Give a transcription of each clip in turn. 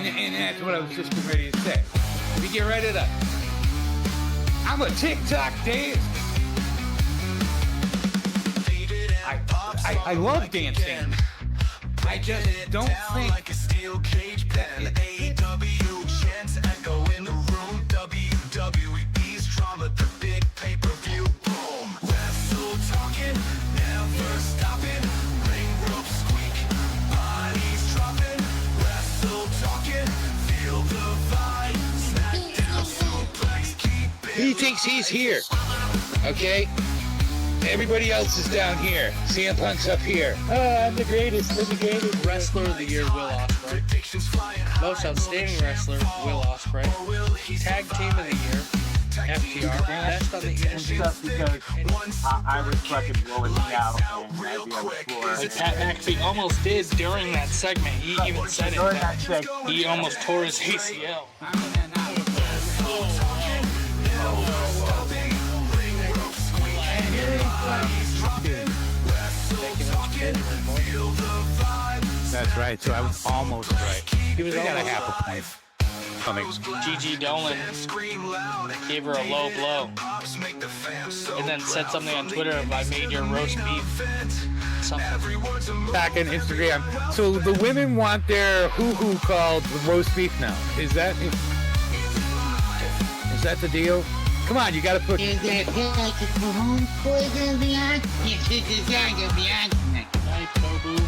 And that's what I was just ready to say. We get right it up. I'm a TikTok dance. I love dancing. I just don't think that chance echo in the room. WWE's drama, the big pay-per-view. Boom. Wrestle talking, never stopping. Ring rope squeak, bodies dropping. Wrestle talking, feel the vibe. Smackdown suplex, keep it. He thinks he's here. Okay? Everybody else is down here. CM Punk's up here. Oh, I'm the greatest. I'm the greatest. Wrestler of the Year, Will Ospreay. Most Outstanding Wrestler, Will Ospreay. Tag Team of the Year, FTR. Best on the Indie. Just because I was fucking blowing me out and I'd be on the floor. Like Pat McAfee almost did during that segment. He even said it. He almost tore his ACL. That's right. So I was almost right. He was got a half a point. Gigi Dolan gave her a low blow and then said something on Twitter of, I made your roast beef something. Back on Instagram. So the women want their hoo-hoo called roast beef now. Is that the deal? Come on, you gotta put... Is that package for homeboy gonna be on? Yes, this is gonna be on tonight. Night, Bobu.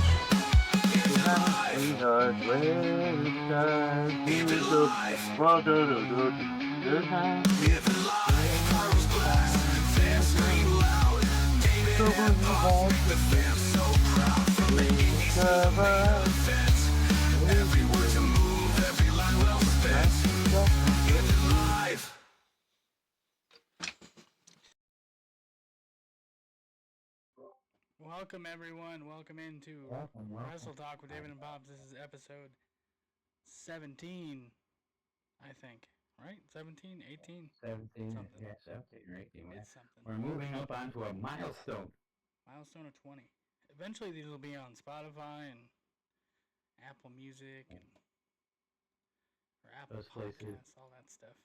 Welcome everyone, welcome into Wrestle Talk with David and Bobs. This is episode 17, I think, right? 17, 18? 17, something. yeah, 17 or 18. Yeah. Something. We're moving up onto a milestone. Milestone of 20. Eventually these will be on Spotify and Apple Music and or Apple Podcasts, all that stuff.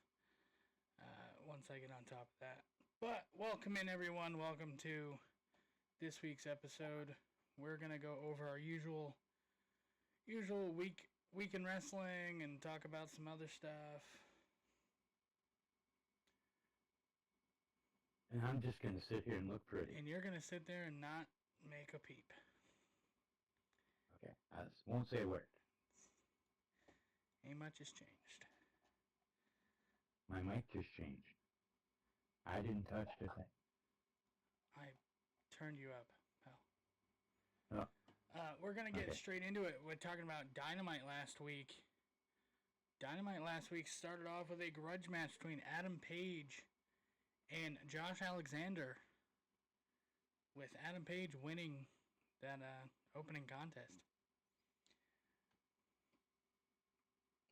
Once I get on top of that. But welcome in everyone, welcome to this week's episode. We're gonna go over our usual week in wrestling and talk about some other stuff. And I'm just gonna sit here and look pretty. And you're gonna sit there and not make a peep. Okay, I won't say a word. Ain't much has changed. My mic just changed. I didn't touch it. I turned you up, pal. Oh. We're going to get straight into it. We're talking about Dynamite last week. Dynamite last week started off with a grudge match between Adam Page and Josh Alexander, with Adam Page winning that opening contest.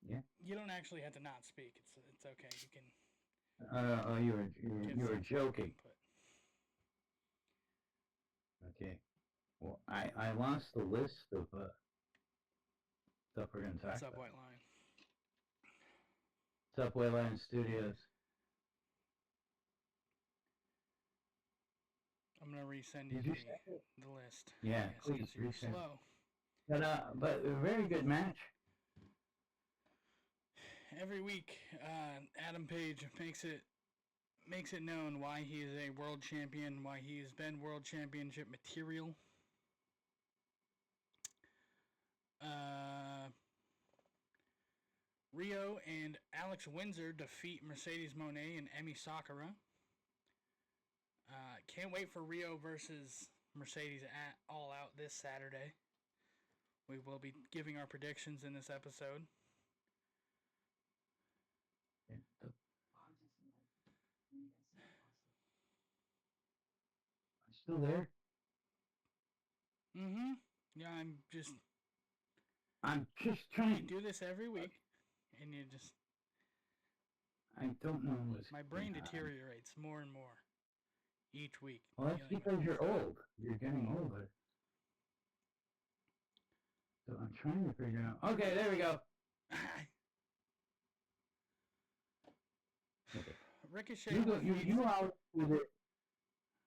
Yeah. You don't actually have to not speak. It's okay. You can. You were joking. Input. Okay. Well, I lost the list of stuff we're going to talk What's up, about. White Line? What's up, White Line Studios? I'm going to resend you the list. Yeah, so please you're resend. slow. But a very good match. Every week, Adam Page makes it known why he is a world champion, why he has been world championship material. Rio and Alex Windsor defeat Mercedes Moné and Emi Sakura. Can't wait for Rio versus Mercedes at All Out this Saturday. We will be giving our predictions in this episode. Still there? Mm-hmm. Yeah, I'm just trying. You do this every week, and you just... I don't know what's... My brain deteriorates more and more each week. Well, that's because you're old. You're getting older. So I'm trying to figure out... Okay, there we go. Ricochet.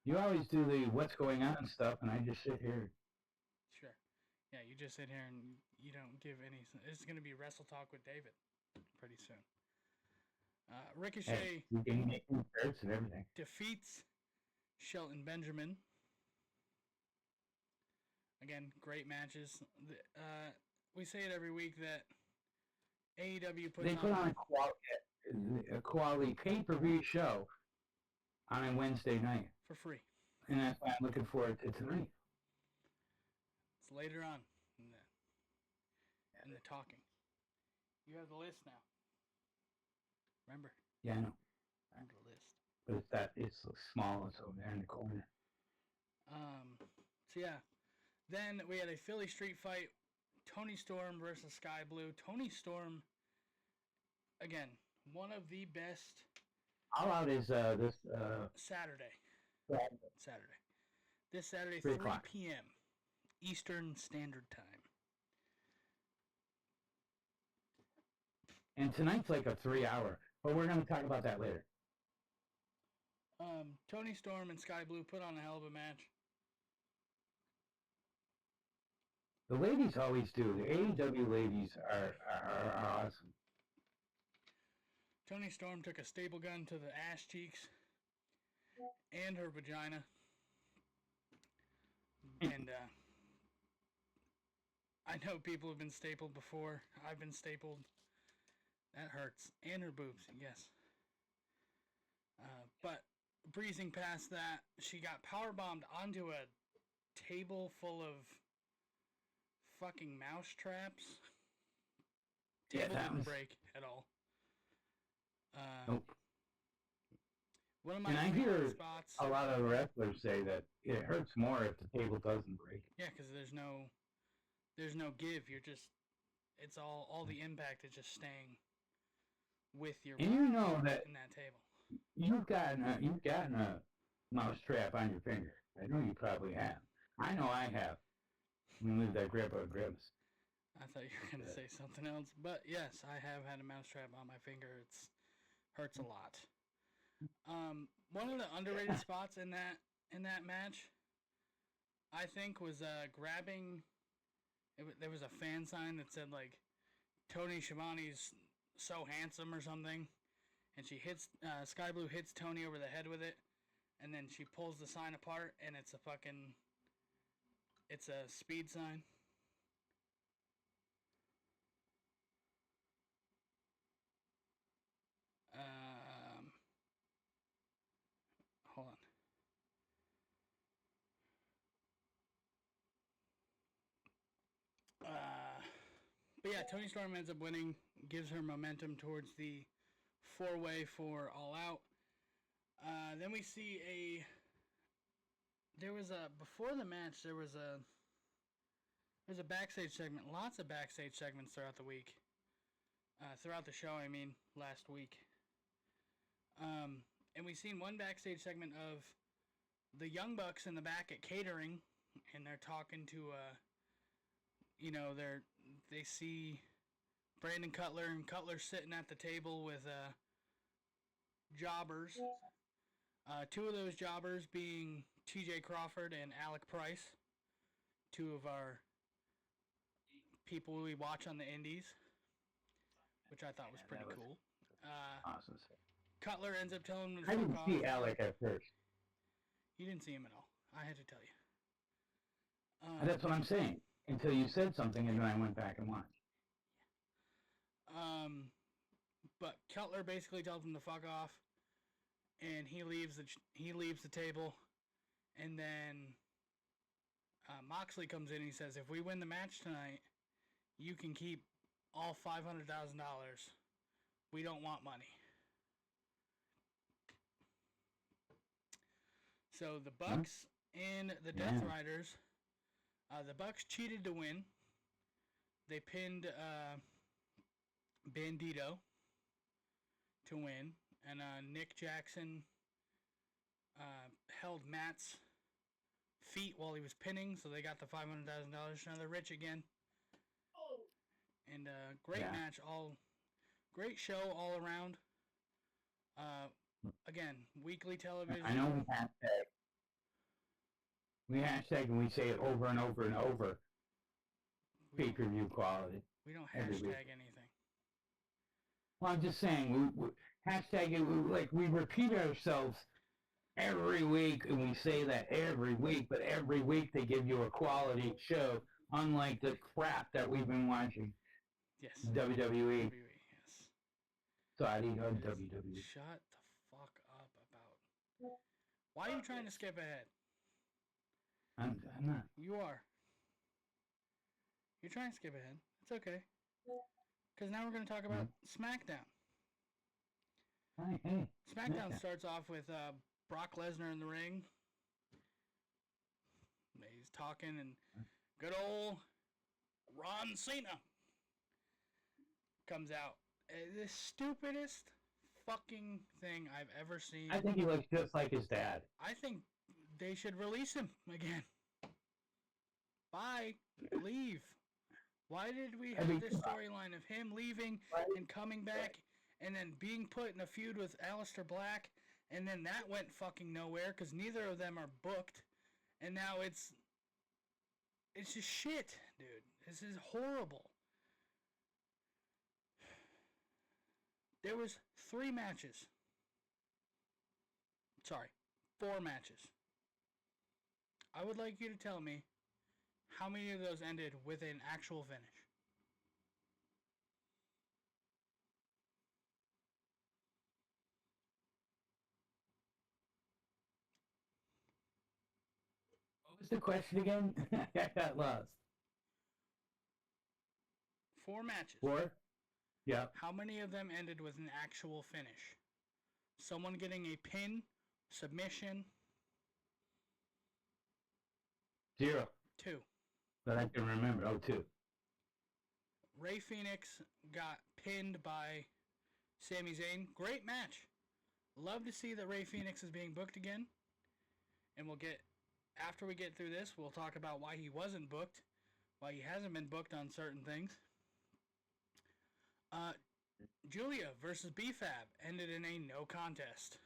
You always do the what's going on stuff, and I just sit here. Sure. Yeah, you just sit here and you don't give any. It's going to be Wrestle Talk with David pretty soon. Ricochet Hey, you can make new shirts and everything. defeats Shelton Benjamin. Again, great matches. We say it every week that AEW They put on a quality pay-per-view show on a Wednesday night, for free. and that's why I'm looking forward to tonight. It's later on in the talking. You have the list now. Remember? Yeah, I know. I have the list. But it's so small. It's over there in the corner. So yeah. Then we had a Philly Street fight. Toni Storm versus Sky Blue. Toni Storm, again, one of the best. All Out is this Saturday. Saturday. This Saturday, 3 3 o'clock. p.m. Eastern Standard Time. And tonight's like a 3-hour, but we're going to talk about that later. Toni Storm and Sky Blue put on a hell of a match. The ladies always do. The AEW ladies are awesome. Toni Storm took a staple gun to the ass cheeks and her vagina. And I know people have been stapled before. I've been stapled. That hurts. And her boobs, yes. But breezing past that, she got powerbombed onto a table full of fucking mouse traps. Yeah, Table that didn't was... break at all. Nope. One of my And I favorite hear spots. a lot of wrestlers say that it hurts more if the table doesn't break. Yeah, because there's no give. You're just, it's all the impact is just staying with your And you know that in that table. you've gotten a mouse trap on your finger. I know you probably have. I know I have. We lived at Grandpa Grimm's. I thought you were going to say something else. But yes, I have had a mousetrap on my finger. It's hurts a lot. One of the underrated spots in that match, I think, was grabbing. There was a fan sign that said like, Tony Schiavone's so handsome or something, and she hits Sky Blue hits Tony over the head with it, and then she pulls the sign apart, and it's a speed sign. Hold on. But yeah, Toni Storm ends up winning, gives her momentum towards the 4-way for All Out. Then we see before the match, there was a backstage segment, lots of backstage segments throughout the week. Throughout the show, I mean, last week. And we seen one backstage segment of the Young Bucks in the back at catering, and they're talking to, they see Brandon Cutler, and Cutler sitting at the table with jobbers. Two of those jobbers being T.J. Crawford and Alec Price, two of our people we watch on the indies, which I thought was pretty cool. Awesome. Cutler ends up telling him to I fuck didn't off. see Alec at first. You didn't see him at all. I had to tell you. That's what I'm saying. Until you said something, and then I went back and watched. But Cutler basically tells him to fuck off, and he leaves the table, and then Moxley comes in and he says, "If we win the match tonight, you can keep all $500,000. We don't want money." So the Bucks and the Death Riders, the Bucks cheated to win. They pinned Bandito to win, and Nick Jackson held Matt's feet while he was pinning, so they got the $500,000. Now they're rich again. And great match, great show all around. Again, weekly television. I know we hashtag and we say it over and over and over. We don't, Pay-per-view quality. we don't every week. hashtag anything. Well, I'm just saying, we hashtag it, we repeat ourselves every week, and we say that every week, but every week they give you a quality show, unlike the crap that we've been watching. Yes. WWE. Yes. Saudi or WWE. Shut the fuck up about. Why are you trying to skip ahead? I'm not. You are. You're trying to skip ahead. It's okay. Because now we're going to talk about Smackdown. Hey. Smackdown starts off with Brock Lesnar in the ring. He's talking, and good old Ron Cena comes out. The stupidest fucking thing I've ever seen. I think he looks just like his dad. I think they should release him again. Bye. Leave. Why did we have this storyline of him leaving and coming back and then being put in a feud with Aleister Black, and then that went fucking nowhere because neither of them are booked, and now it's just shit, dude. This is horrible. There was 3 matches. Sorry, 4 matches. I would like you to tell me how many of those ended with an actual finish. What was the question again? I got lost. 4 matches. 4? Yeah. How many of them ended with an actual finish? Someone getting a pin, submission. 0. 2. But I can remember. 2. Rey Fenix got pinned by Sami Zayn. Great match. Love to see that Rey Fenix is being booked again. And after we get through this, we'll talk about why he wasn't booked, why he hasn't been booked on certain things. Julia versus B-Fab ended in a no contest.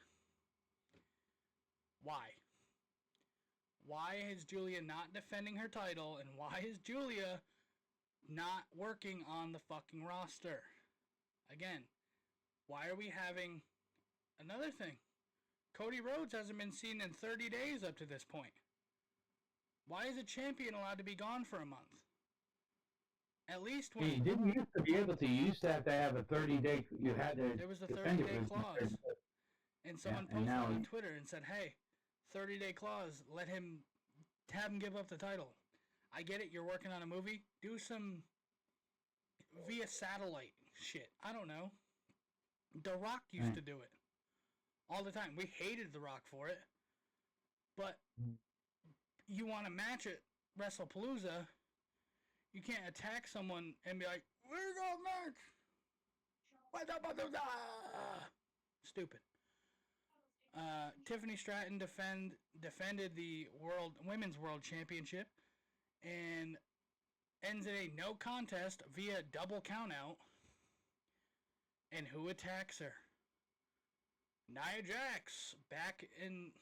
Why? Why is Julia not defending her title, and why is Julia not working on the fucking roster? Again, why are we having another thing? Cody Rhodes hasn't been seen in 30 days up to this point. Why is a champion allowed to be gone for a month? At least when... You didn't used to be able to. You used to have a 30-day... You had to... There was a defend 30-day it. clause. And someone and posted now on Twitter and said, hey, 30-day clause, have him give up the title. I get it, you're working on a movie. Do some via satellite shit. I don't know. The Rock used to do it all the time. We hated The Rock for it. But you want to match at WrestlePalooza, you can't attack someone and be like, we're going to match. Stupid. Tiffany Stratton defended the Women's World Championship and ends in a no contest via double countout. And who attacks her? Nia Jax back in...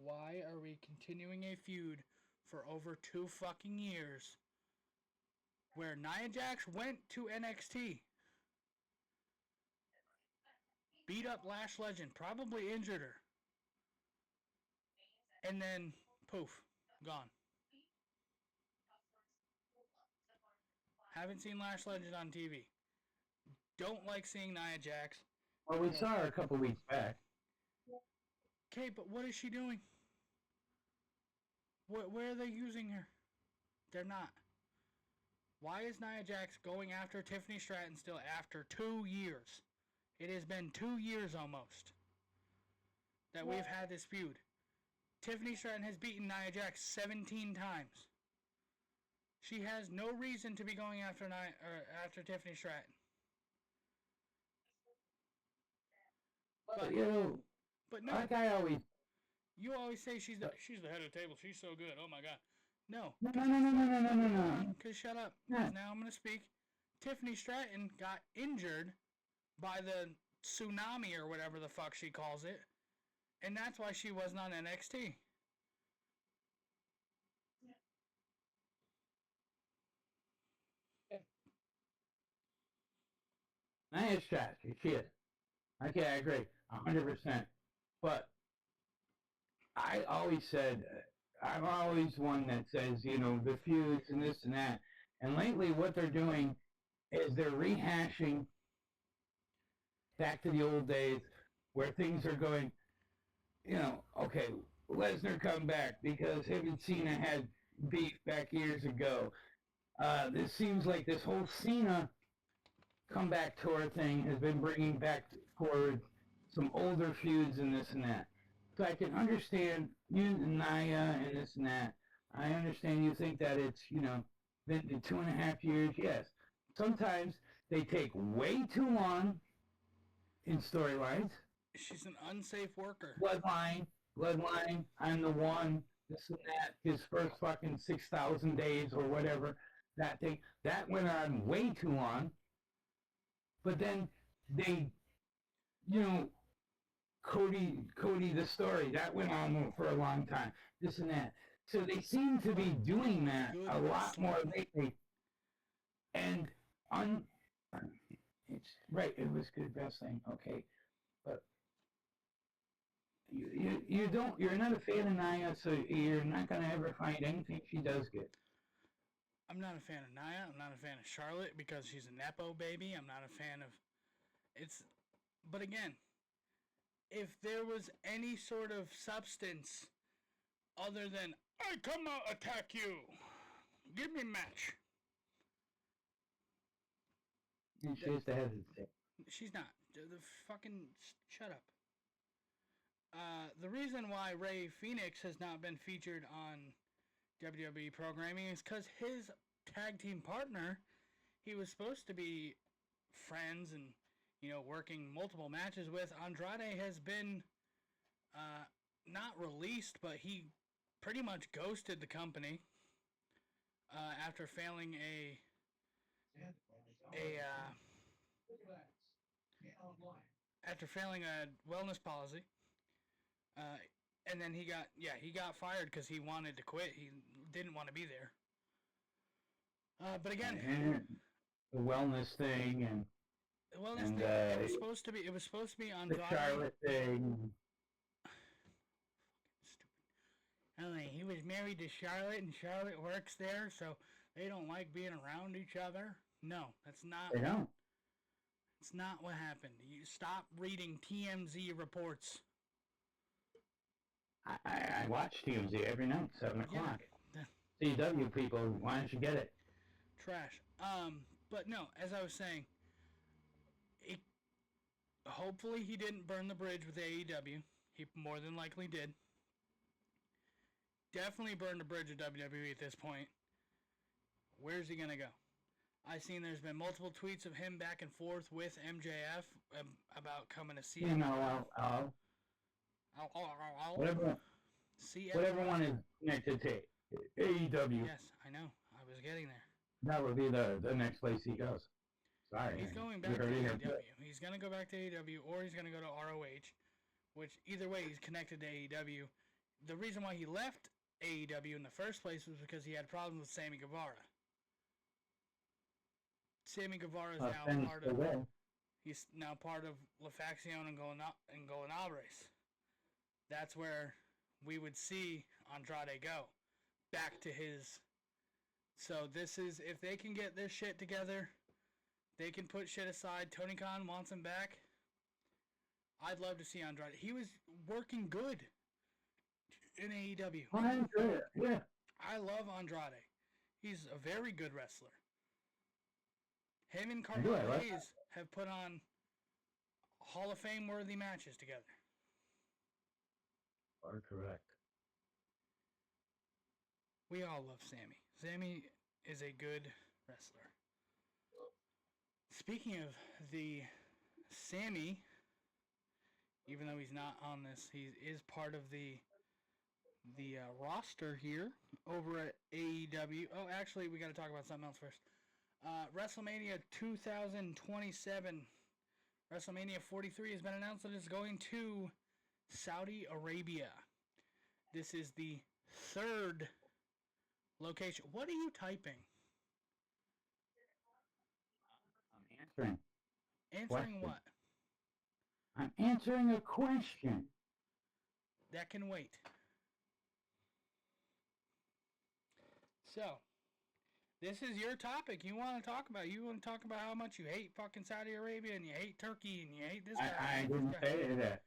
Why are we continuing a feud for over 2 fucking years where Nia Jax went to NXT, beat up Lash Legend, probably injured her, and then poof, gone. Haven't seen Lash Legend on TV. Don't like seeing Nia Jax. Well, we saw her a couple weeks back. Okay, but what is she doing? Where are they using her? They're not. Why is Nia Jax going after Tiffany Stratton still after 2 years? It has been 2 years almost that we've had this feud. Tiffany Stratton has beaten Nia Jax 17 times. She has no reason to be going after Tiffany Stratton. But no. like I always... You always say she's the head of the table. She's so good. Oh my God. No. No. Because shut up. Yeah. Now I'm going to speak. Tiffany Stratton got injured by the tsunami or whatever the fuck she calls it, and that's why she wasn't on NXT. Nia's trash. She is. Okay, I agree. 100%. But I always said, I'm always one that says, you know, the feuds and this and that. And lately what they're doing is they're rehashing back to the old days where things are going, you know, okay, Lesnar come back because him and Cena had beef back years ago. This seems like this whole Cena comeback tour thing has been bringing back forward some older feuds and this and that. So I can understand you and Nia and this and that. I understand you think that it's, you know, been 2.5 years. Yes. Sometimes they take way too long in storylines. She's an unsafe worker. Bloodline, I'm the one, this and that, his first fucking 6,000 days or whatever, that thing, that went on way too long. But then they, you know, Cody the story, that went on for a long time, this and that. So they seem to be doing that a lot more lately. And it's right, it was good wrestling, okay. But you're not a fan of Nia, so you're not gonna ever find anything she does good. I'm not a fan of Nia. I'm not a fan of Charlotte because she's a Nepo baby. I'm not a fan of but again, if there was any sort of substance other than I come out attack you, give me a match. And she has to hesitate. She's not. The fucking shut up. The reason why Rey Fenix has not been featured on WWE programming is because his tag team partner, he was supposed to be friends and, you know, working multiple matches with. Andrade has been not released, but he pretty much ghosted the company after failing a wellness policy. And then he got fired because he wanted to quit. He didn't want to be there. But again, the wellness thing and the wellness thing, it was supposed to be Andrade. The Charlotte thing. Stupid. I mean, he was married to Charlotte, and Charlotte works there, so they don't like being around each other. No, that's not. They don't. It's not what happened. You stop reading TMZ reports. I watch TMZ every night, 7 o'clock. Yeah. CW people, why don't you get it? Trash. But no, as I was saying, hopefully he didn't burn the bridge with AEW. He more than likely did. Definitely burned the bridge with WWE at this point. Where's he going to go? I've seen there's been multiple tweets of him back and forth with MJF about coming to see him. Whatever one is connected to AEW. Yes, I know. I was getting there. That would be the next place he goes. Sorry. He's going back to AEW. He's going to go back to AEW, or he's going to go to ROH, which either way he's connected to AEW. The reason why he left AEW in the first place was because he had problems with Sammy Guevara. Sammy Guevara is now part of. He's now part of La Facción and Golanabres. That's where we would see Andrade go back to his. So this is, if they can get this shit together, they can put shit aside. Tony Khan wants him back. I'd love to see Andrade. He was working good in AEW. Yeah. I love Andrade. He's a very good wrestler. Him and Carmelo Hayes have put on Hall of Fame worthy matches together. Are correct. We all love Sammy. Sammy is a good wrestler. Speaking of the Sammy, even though he's not on this, he is part of the roster here over at AEW. Oh, actually, we got to talk about something else first. WrestleMania 2027. WrestleMania 43 has been announced that it's going to Saudi Arabia. This is the third location. What are you typing? I'm answering. Answering Question. what? I'm answering a question. That can wait. So, this is your topic. You want to talk about? You want to talk about how much you hate fucking Saudi Arabia and you hate Turkey and you hate this guy. I didn't say that.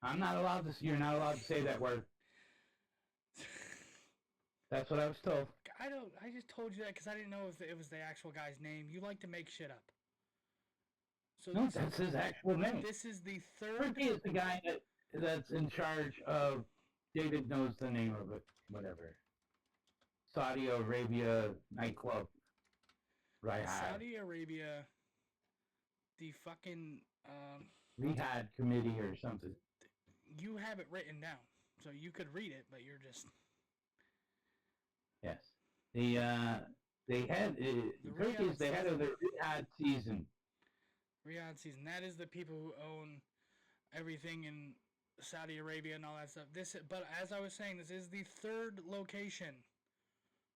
I'm not allowed to. You're not allowed to say that word. That's what I was told. I just told you that because I didn't know if it was the actual guy's name. You like to make shit up. So No, that's his actual name. This is the third. Turkey is the guy that's in charge of. David knows the name of it. Whatever. Saudi Arabia nightclub. Right. Saudi Arabia. The fucking. Rehab committee or something. You have it written down, so you could read it, but you're just. Yes. They had Turkey's the head of the Riyadh season. Riyadh season. That is the people who own everything in Saudi Arabia and all that stuff. But as I was saying, this is the third location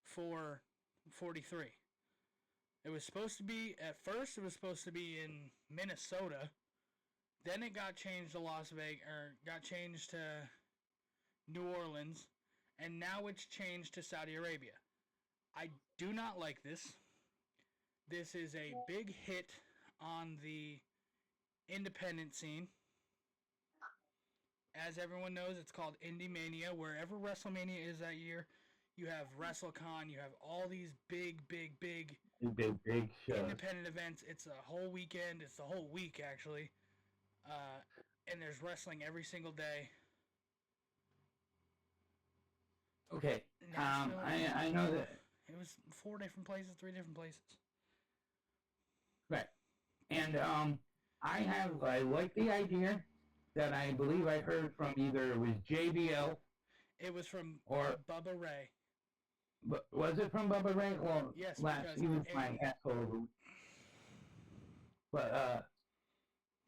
for 43. It was supposed to be at first. It was supposed to be in Minnesota. Then it got changed to Las Vegas, or got changed to New Orleans, and now it's changed to Saudi Arabia. I do not like this. This is a big hit on the independent scene. As everyone knows, it's called IndyMania. Wherever WrestleMania is that year, you have WrestleCon, you have all these big shows. independent events. It's a whole weekend. It's the whole week, actually. And there's wrestling every single day. Okay. I know that. It was 4 different places, 3 different places. Right. And I like the idea that I believe I heard from either it was JBL. It was from or Bubba Ray. But was it from Bubba Ray? Well, yes, he was my asshole. But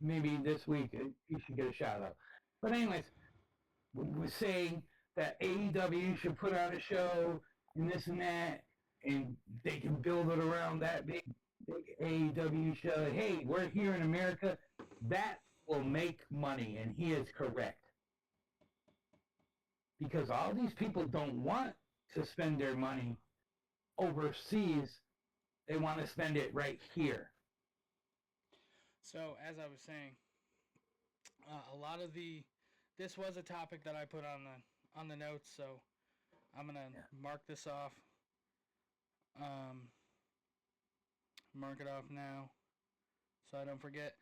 maybe this week he should get a shout out. But anyways, we're saying that AEW should put out a show and this and that, and they can build it around that big AEW show. Hey, we're here in America. That will make money, and he is correct. Because all these people don't want to spend their money overseas. They want to spend it right here. So, as I was saying, a lot of this was a topic that I put on the notes, so I'm gonna mark this off. Mark it off now, so I don't forget.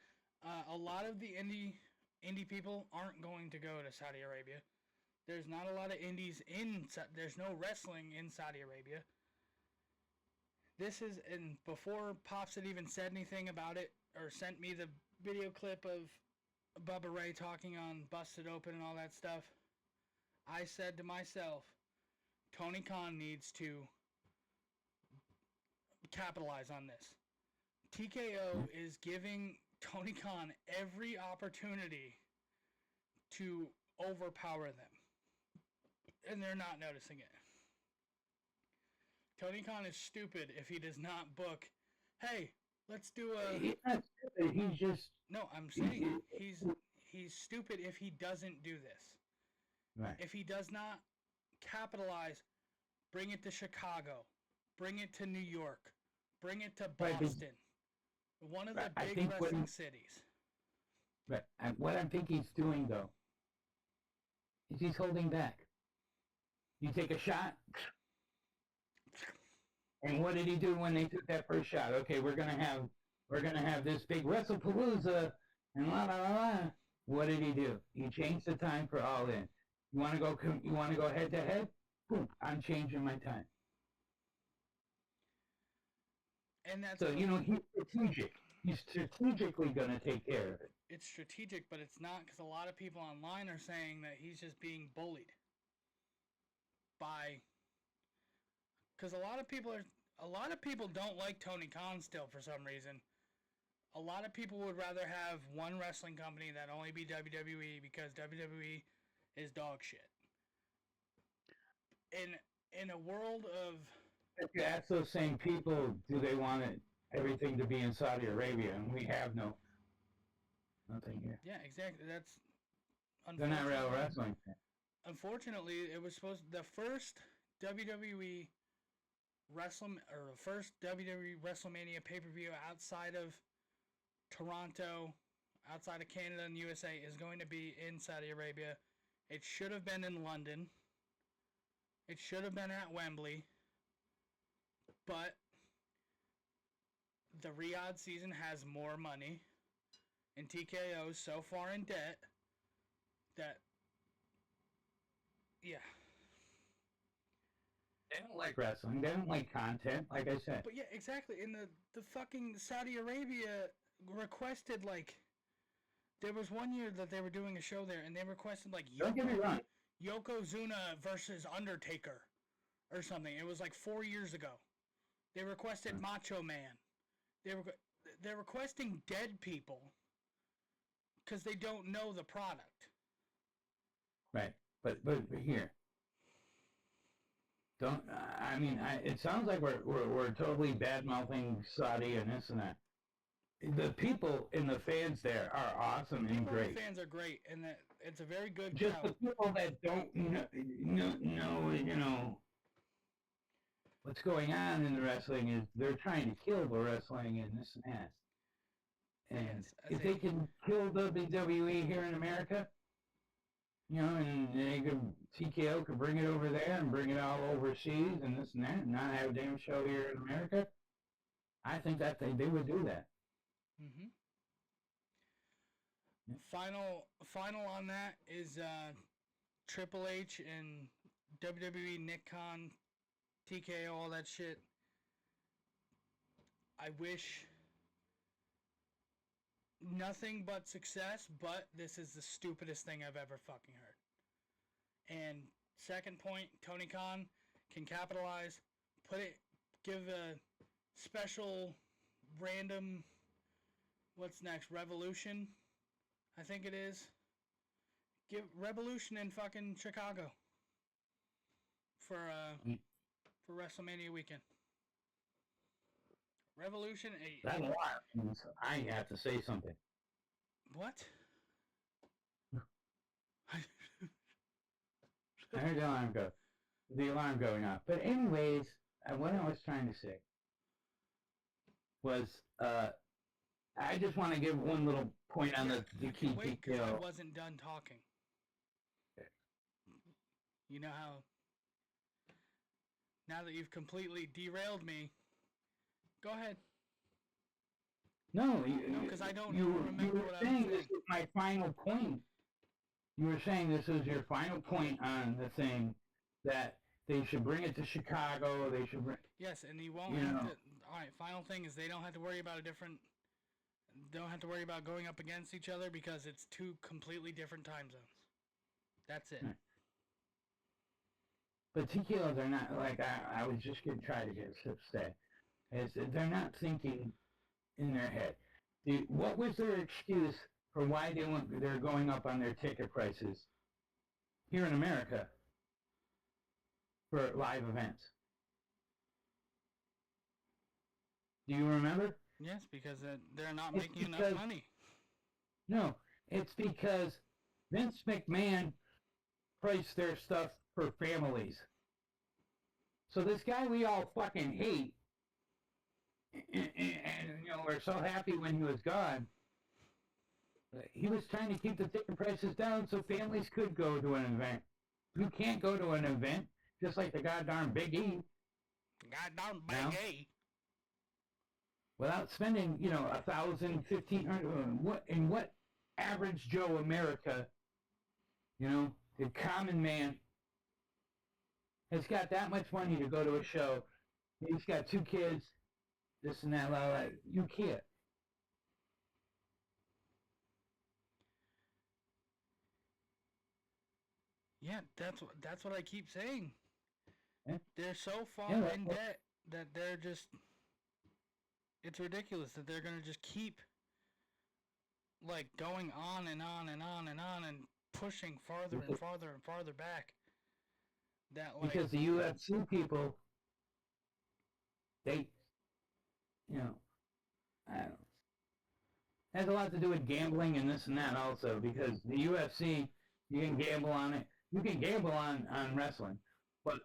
A lot of the indie people aren't going to go to Saudi Arabia. There's not a lot of indies there's no wrestling in Saudi Arabia. This is, and before Pops had even said anything about it, or sent me the video clip of Bubba Ray talking on Busted Open and all that stuff, I said to myself, Tony Khan needs to capitalize on this. TKO is giving Tony Khan every opportunity to overpower them. And they're not noticing it. Tony Khan is stupid if he does not book, hey, let's do a... He's not stupid, he's just... No, I'm saying he's stupid if he doesn't do this. Right. If he does not capitalize, bring it to Chicago, bring it to New York, bring it to Boston. One of the big wrestling cities. But what I think he's doing, though, is he's holding back. You take a shot, and what did he do when they took that first shot? Okay, we're gonna have this big WrestlePalooza, and la la la la. What did he do? He changed the time for All In. You want to go head to head? Boom! I'm changing my time. And that's so he's strategic. He's strategically gonna take care of it. It's strategic, but it's not, because a lot of people online are saying that he's just being bullied. Because a lot of people a lot of people don't like Tony Khan still for some reason. A lot of people would rather have one wrestling company that only be WWE because WWE is dog shit. In a world of... If you ask those same people, do they want everything to be in Saudi Arabia? And we have nothing here. Yeah, exactly. That's... They're not real wrestling fans. Unfortunately, it was supposed... The first WWE first WWE WrestleMania pay-per-view outside of Toronto, outside of Canada and USA, is going to be in Saudi Arabia. It should have been in London. It should have been at Wembley. But the Riyadh season has more money, and TKO is so far in debt that, yeah. They don't like wrestling. They don't like content, like I said. But yeah, exactly. And the fucking Saudi Arabia requested, like, there was one year that they were doing a show there, and they requested, like, Don't get me wrong. Yokozuna versus Undertaker or something. It was like 4 years ago. They requested Macho Man. They're requesting dead people because they don't know the product. Right, but here. Don't. I mean, it sounds like we're totally bad mouthing Saudi and this and that. The people and the fans there are awesome and great. The fans are great, and that it's a very good Just crowd. the people that don't know, you know, what's going on in the wrestling is they're trying to kill the wrestling and this and that. And if they can kill WWE here in America, you know, and TKO could bring it over there and bring it all overseas and this and that, and not have a damn show here in America, I think that they would do that. Mm-hmm. Final on that is Triple H and WWE, Nick Khan, TKO, all that shit. I wish nothing but success, but this is the stupidest thing I've ever fucking heard. And second point, Tony Khan can capitalize, give a special random, what's next, Revolution, I think it is. Give Revolution in fucking Chicago for WrestleMania weekend. Revolution. That's a lot. I have to say something. What? I heard the alarm going off. But anyways, what I was trying to say was, I just want to give one little point on the key Wait, because detail. I wasn't done talking. You know how, now that you've completely derailed me, go ahead. No, because I don't you remember were what I was saying saying. this is my final point. You were saying this is your final point on the thing, that they should bring it to Chicago. They should bring. Yes, and you won't have to. All right, final thing is they don't have to worry about don't have to worry about going up against each other because it's two completely different time zones. That's it. Right. But TKOs are not, like, I was just going to try to get a stay. They're not thinking in their head. What was their excuse for why they're going up on their ticket prices here in America for live events? Do you remember? Yes, because they're not making enough money. No, it's because Vince McMahon priced their stuff for families. So this guy we all fucking hate, and you know, we're so happy when he was gone, he was trying to keep the ticket prices down so families could go to an event. You can't go to an event, just like the goddamn Big E. Goddamn Big E. Without spending, you know, $1,000, $1,500, what average Joe America, you know, the common man, has got that much money to go to a show. He's got 2 kids, this and that, blah, blah. You can't. Yeah, that's what I keep saying. Yeah. They're so far Yeah, in debt that they're just, it's ridiculous that they're going to just keep, like, going on and on and on and on and pushing farther and farther and farther back. That, like, because the UFC people, they, you know, I don't know. It has a lot to do with gambling and this and that also, because the UFC, you can gamble on it. You can gamble on wrestling, but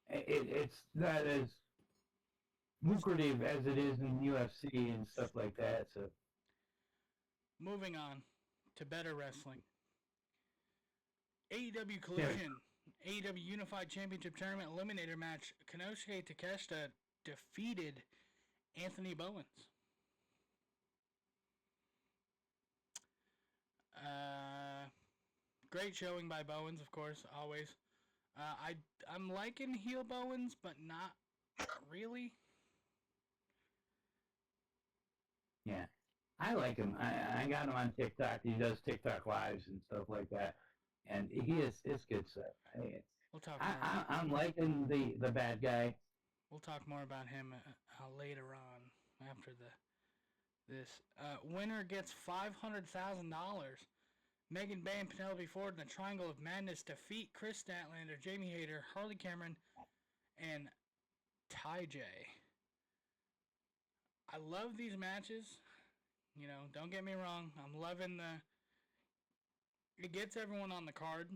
it's not as lucrative as it is in UFC and stuff like that. So, moving on to better wrestling. AEW Collision, AEW Unified Championship Tournament Eliminator match. Konosuke Takeshita defeated Anthony Bowens. Great showing by Bowens, of course, always. I'm liking heel Bowens, but not really. yeah, I like him. I got him on TikTok. He does TikTok lives and stuff like that, and it's good stuff. We'll talk more. I'm liking the bad guy. We'll talk more about him later on after this. Winner gets $500,000. Megan Bay and Penelope Ford in the Triangle of Madness defeat Chris Statlander, Jamie Hayter, Harley Cameron, and Ty J. I love these matches. You know, don't get me wrong. I'm loving it gets everyone on the card.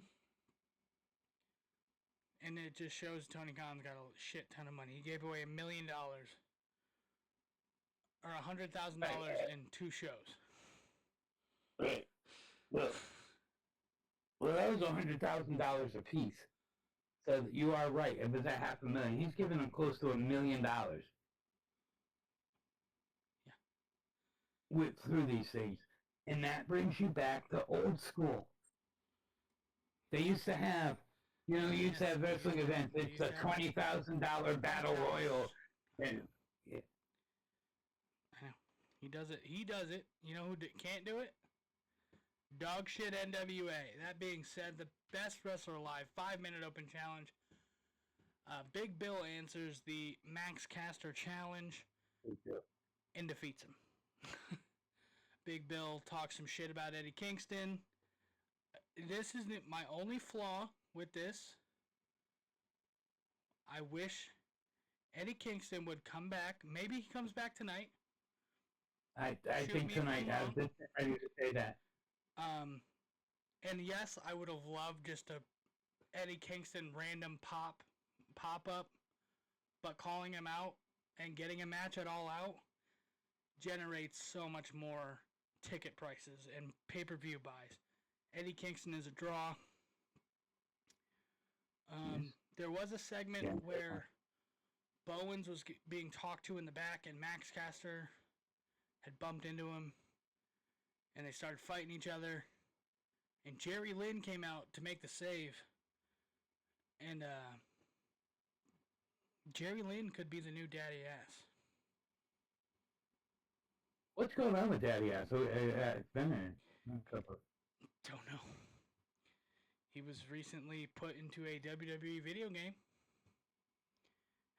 And it just shows Tony Khan's got a shit ton of money. He gave away $1 million. Or $100,000 in 2 shows. Right. Well, that was $100,000 a piece. So you are right. It was at $500,000. He's giving them close to $1 million. Yeah. Through these things, and that brings you back to old school. They used to have, you used to have wrestling events. It's a $20,000 battle royal, and yeah. I know. He does it. You know who can't do it? Dog shit NWA. That being said, the best wrestler alive, 5-minute open challenge. Big Bill answers the Max Caster challenge and defeats him. Big Bill talks some shit about Eddie Kingston. This is my only flaw with this. I wish Eddie Kingston would come back. Maybe he comes back tonight. I think tonight. I was just ready to say that. And yes, I would have loved just a Eddie Kingston random pop up, but calling him out and getting a match at All Out generates so much more ticket prices and pay-per-view buys. Eddie Kingston is a draw. There was a segment where Bowens was being talked to in the back, and Max Caster had bumped into him, and they started fighting each other. And Jerry Lynn came out to make the save, and Jerry Lynn could be the new Daddy Ass. What's going on with Daddy Ass? It's been a couple. Don't know. He was recently put into a WWE video game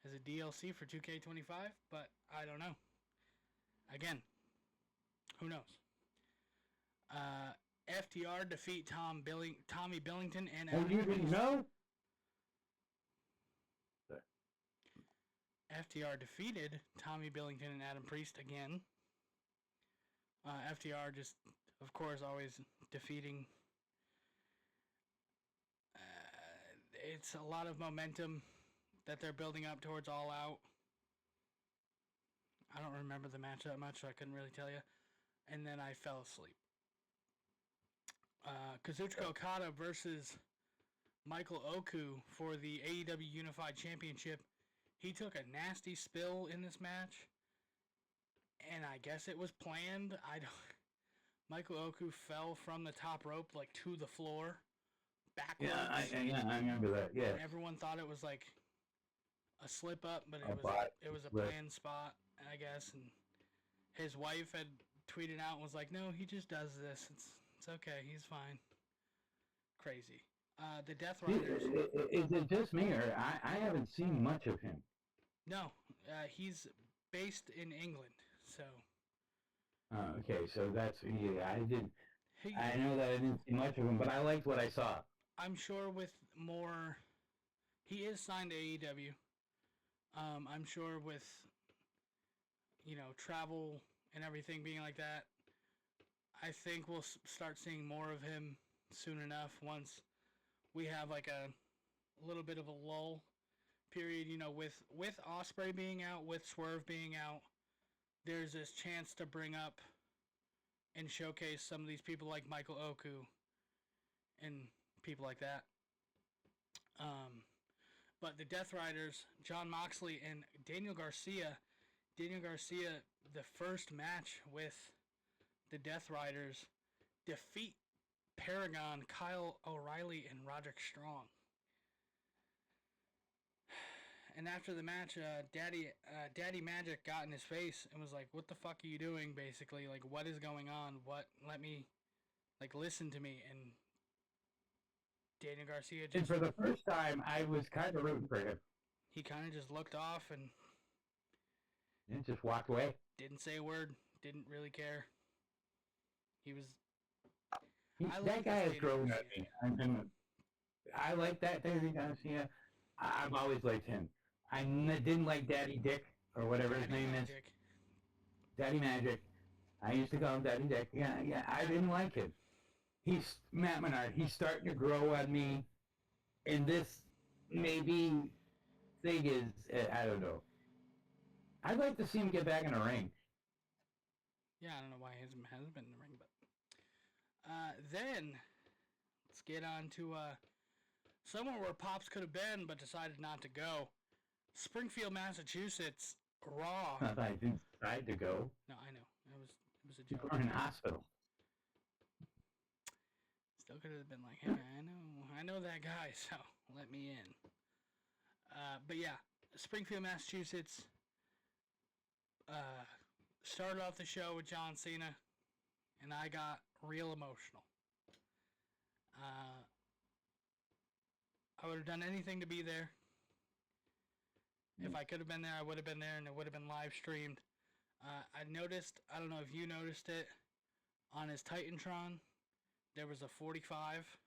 as a DLC for 2K25, but I don't know. Again, who knows? FTR defeat Tommy Billington and Adam you didn't know? FTR defeated Tommy Billington and Adam Priest again. FTR just, of course, always defeating. It's a lot of momentum that they're building up towards All Out. I don't remember the match that much, so I couldn't really tell you. And then I fell asleep. Kazuchika Okada versus Michael Oku for the AEW Unified Championship. He took a nasty spill in this match, and I guess it was planned. Michael Oku fell from the top rope, like, to the floor, backwards. Yeah, I remember that, yeah. Everyone thought it was, like, a slip-up, but it was a planned spot, I guess. And his wife had tweeted out and was like, no, he just does this. It's okay. He's fine. Crazy. The Death Riders. Is it just me, or I haven't seen much of him? No, he's based in England, so Okay, so that's yeah. he. I know that I didn't see much of him, but I liked what I saw. I'm sure with more, he is signed to AEW. I'm sure with travel and everything being like that, I think we'll start seeing more of him soon enough once we have like a little bit of a lull period, with Osprey being out, with Swerve being out, there's this chance to bring up and showcase some of these people like Michael Oku and people like that. But the Death Riders, John Moxley and Daniel Garcia, the first match with the Death Riders, defeat Paragon, Kyle O'Reilly, and Roderick Strong. And after the match, Daddy Magic got in his face and was like, "What the fuck are you doing?" Basically, like, "What is going on? Let me, listen to me." And Daniel Garcia And just, for the first time, I was kind of rooting for him. he kind of just looked off and Just walked away. didn't say a word, didn't really care. He was. That guy has grown on me. I like that Daddy Garcia. I've always liked him. I didn't like Daddy Dick or whatever his name is. Daddy Magic. I used to call him Daddy Dick. Yeah. I didn't like him. He's Matt Menard. He's starting to grow on me. And this maybe thing is, I don't know. I'd like to see him get back in the ring. Yeah, I don't know why he hasn't been in the ring, but then let's get on to somewhere where Pops could have been, but decided not to go. Springfield, Massachusetts, Raw. I thought I didn't decide to go. No, I know it was a You joke. were in the hospital. Still could have been like, "Hey, I know that guy, so let me in." But yeah, Springfield, Massachusetts. Started off the show with John Cena, and I got real emotional. I would have done anything to be there. If I could have been there, I would have been there, and it would have been live streamed. I noticed, I don't know if you noticed it, on his Titantron, there was a 45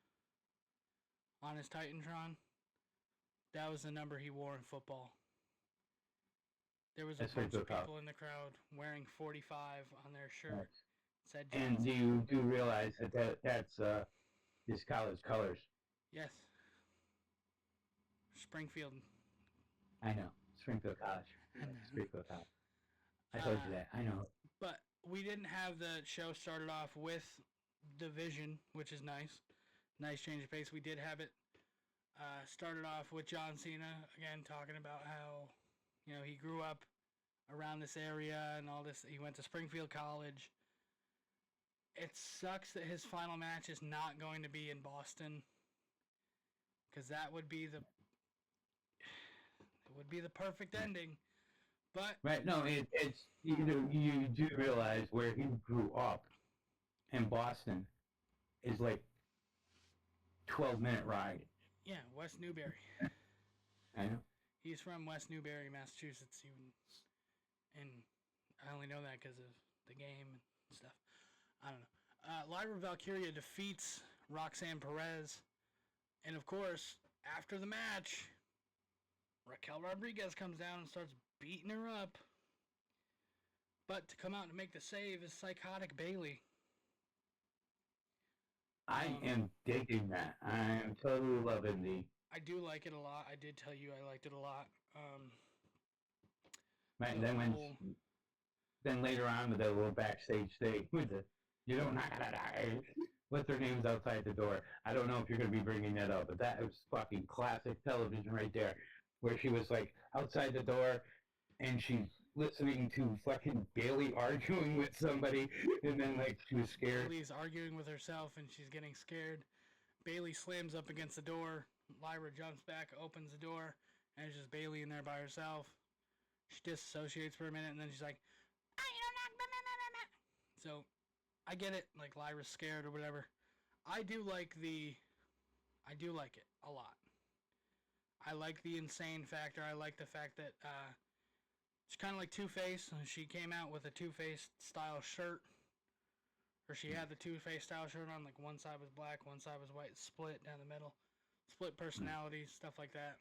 on his Titantron. That was the number he wore in football. There was a bunch of people in the crowd wearing 45 on their shirt. Said And you do realize that's his college colors. Yes. Springfield. I know. Springfield College. Springfield College. I told you that. I know. But we didn't have the show started off with the Vision, which is nice. Nice change of pace. We did have it started off with John Cena, again, talking about how, he grew up around this area and all this. He went to Springfield College. It sucks that his final match is not going to be in Boston, because that would be the perfect ending. But right, no, it's you do realize where he grew up in Boston is like 12-minute ride. Yeah, West Newbury. I know. He's from West Newbury, Massachusetts, and I only know that because of the game and stuff. I don't know. Lyra Valkyria defeats Roxanne Perez, and of course, after the match, Raquel Rodriguez comes down and starts beating her up. But to come out and make the save is Psychotic Bailey. I am digging that. I am totally loving the. I do like it a lot. I did tell you I liked it a lot. Right, then later on with that little backstage thing with the you don't knock it out. What's their names outside the door? I don't know if you're going to be bringing that up, but that was fucking classic television right there, where she was like outside the door and she's listening to fucking Bailey arguing with somebody, and then like she was scared. Bailey's arguing with herself and she's getting scared. Bailey slams up against the door. Lyra jumps back, opens the door, and it's just Bailey in there by herself. She disassociates for a minute, and then she's like, so I get it, like Lyra's scared or whatever. I do like it a lot. I like the insane factor. I like the fact that She's kind of like Two-Face. She came out with a Two-Face style shirt. Or she had the Two-Face style shirt on. Like one side was black, one side was white. Split down the middle. Split personalities, stuff like that.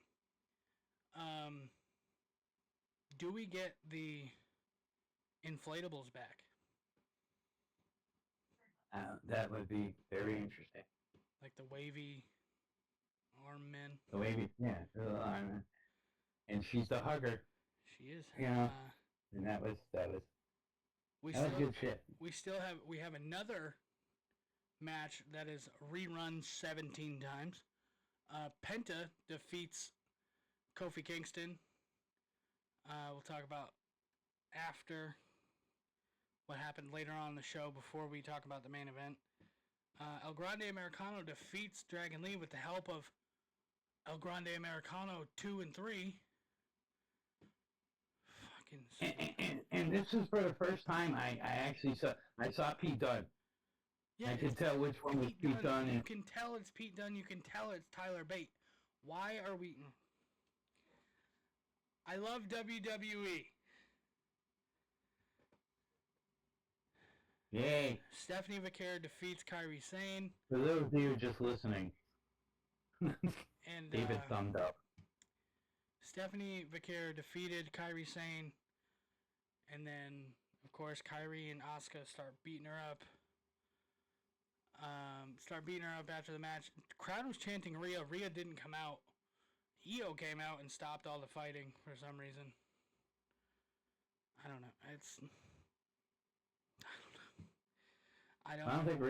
Do we get the inflatables back? That would be very interesting. Like the wavy arm men. The wavy, yeah. And she's the hugger. She is. Yeah. And that was We that was still good shit. we have another match that is rerun 17 times. Penta defeats Kofi Kingston. We'll talk about after what happened later on in the show before we talk about the main event. El Grande Americano defeats Dragon Lee with the help of El Grande Americano 2 and 3. Fucking. And this is for the first time I actually saw Pete Dunne. Yeah, I can tell which one was Pete Dunne. You can tell it's Pete Dunne. You can tell it's Tyler Bate. Why are we... I love WWE. Yay. Stephanie Vaquer defeats Kairi Sane. For those of you just listening, And David thumbed up. Stephanie Vaquer defeated Kairi Sane. And then, of course, Kairi and Asuka start beating her up. After the match. The crowd was chanting Rhea. Rhea didn't come out. Io came out and stopped all the fighting for some reason. I don't know. I don't think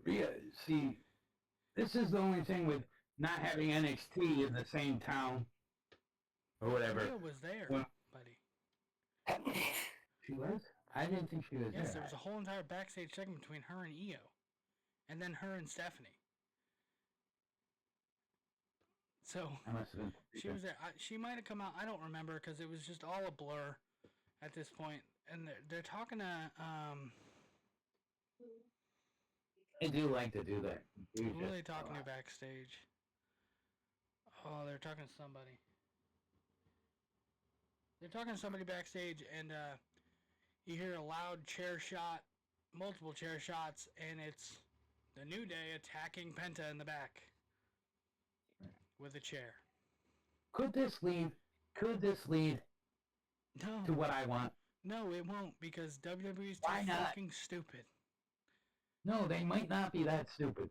Rhea, see, this is the only thing with not having NXT in the same town or whatever. Rhea was there, Well, buddy. She was? I didn't think she was Yes, there. there was a whole entire backstage segment between her and Io. And then her and Stephanie. So, I must have been. she was there. She might have come out. I don't remember because it was just all a blur at this point. And they're talking to... I do like to do that. Who are they talking to backstage? Oh, they're talking to somebody. They're talking to somebody backstage, and you hear a loud chair shot, multiple chair shots, and it's the New Day attacking Penta in the back with a chair. Could this lead No, to what I want? no, it won't, because WWE is too Why not? fucking stupid. No, they might not be that stupid.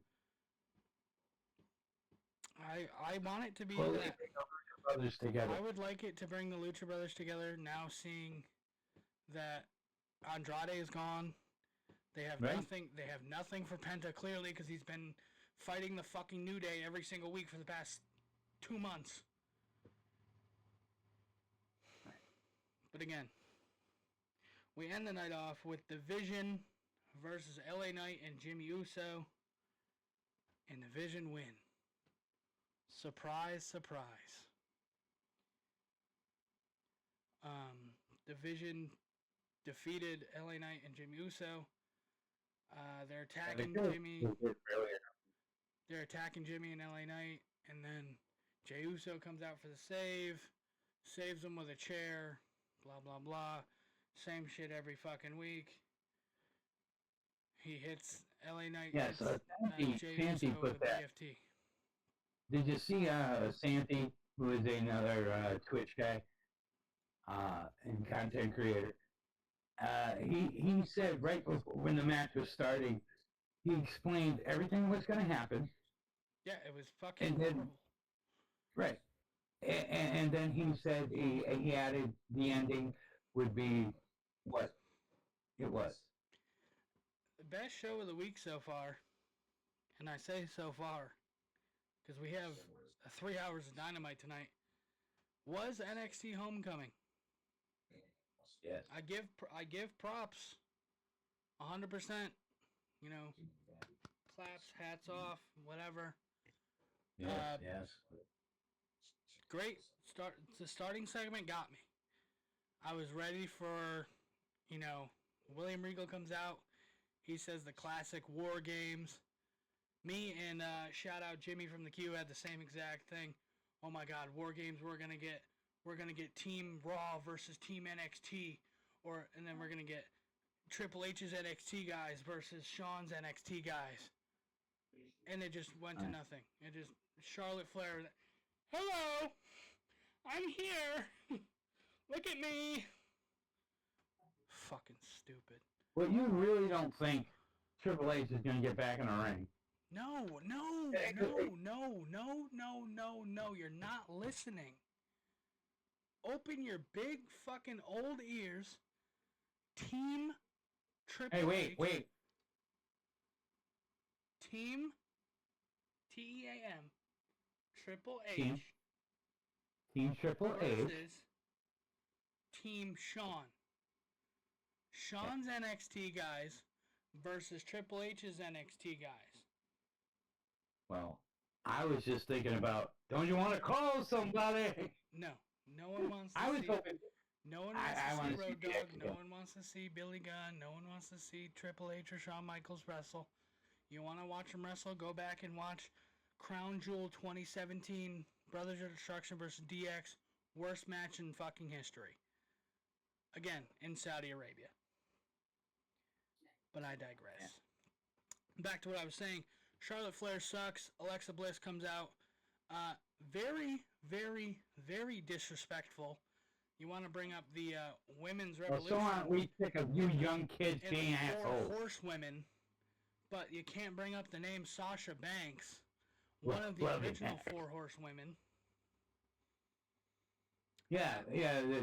I want it to be Well, that. they bring the Lucha Brothers together. I would like it to bring the Lucha Brothers together. Now seeing that Andrade is gone, they have Right. nothing. They have nothing for Penta clearly because he's been fighting the fucking New Day every single week for the past 2 months. But again, we end the night off with The Vision versus LA Knight and Jimmy Uso, and The Vision win. Surprise, surprise. Division defeated LA Knight and Jimmy Uso. They're attacking Jimmy. They're attacking Jimmy and LA Knight, and then Jey Uso comes out for the save, saves him with a chair. Blah blah blah. Same shit every fucking week. He hits LA Knight. Yes, Jey Santi Uso put with that. BFT. Did you see Santi, who is another Twitch guy and content creator? He said right before, when the match was starting, he explained everything was going to happen. Yeah, it was fucking And then- horrible. Right. And then he said he added the ending would be what it was. The best show of the week so far, and I say so far, because we have 3 hours of Dynamite tonight, was NXT Homecoming. Yes. I give props, 100%. You know, claps, hats off, whatever. Yes. Yes. Great start. The starting segment got me. I was ready for, you know, William Regal comes out. He says the classic War Games. Me and shout out Jimmy from the Q had the same exact thing. Oh my God, War Games. We're gonna get we're gonna get Team Raw versus Team NXT, and then we're gonna get Triple H's NXT guys versus Shawn's NXT guys, and it just went to nothing. It just Charlotte Flair. Hello, I'm here. Look at me. Fucking stupid. Well, you really don't think Triple H is going to get back in the ring? No. You're not listening. Open your big fucking old ears. Team Triple H. Wait. Team TEAM Triple H. Team Triple H. Versus Team Shawn. Shawn's NXT guys versus Triple H's NXT guys. Well, I was just thinking about, don't you want to call somebody? No one wants to I was see. hoping. No one wants to see Road Dogg. Yeah. No one wants to see Billy Gunn. No one wants to see Triple H or Shawn Michaels wrestle. You want to watch them wrestle? Go back and watch Crown Jewel 2017 Brothers of Destruction versus DX. Worst match in fucking history. Again, in Saudi Arabia. But I digress. Yeah. Back to what I was saying. Charlotte Flair sucks. Alexa Bliss comes out. Very, very, very disrespectful. You want to bring up the women's revolution. So aren't we sick of you young kids being assholes? Four horsewomen, but you can't bring up the name Sasha Banks, one of the original four horsewomen. Yeah,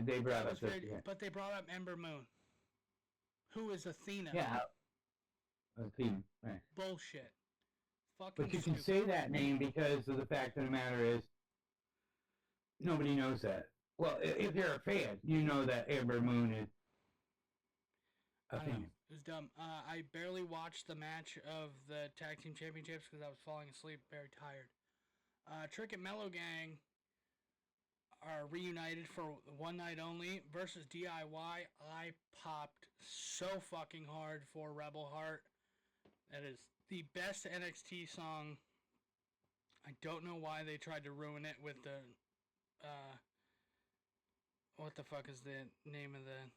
they brought up this. Yeah. But they brought up Ember Moon, who is Athena. Yeah, Athena. Right. Bullshit. Fucking But you stupid. can say that name because of the fact of the matter is, nobody knows that. Well, if you're a fan, you know that Ember Moon is Athena. It was dumb. I barely watched the match of the Tag Team Championships because I was falling asleep, very tired. Trick and Mellow Gang are reunited for one night only versus DIY. I popped so fucking hard for Rebel Heart. That is the best NXT song. I don't know why they tried to ruin it with the what the fuck is the name of the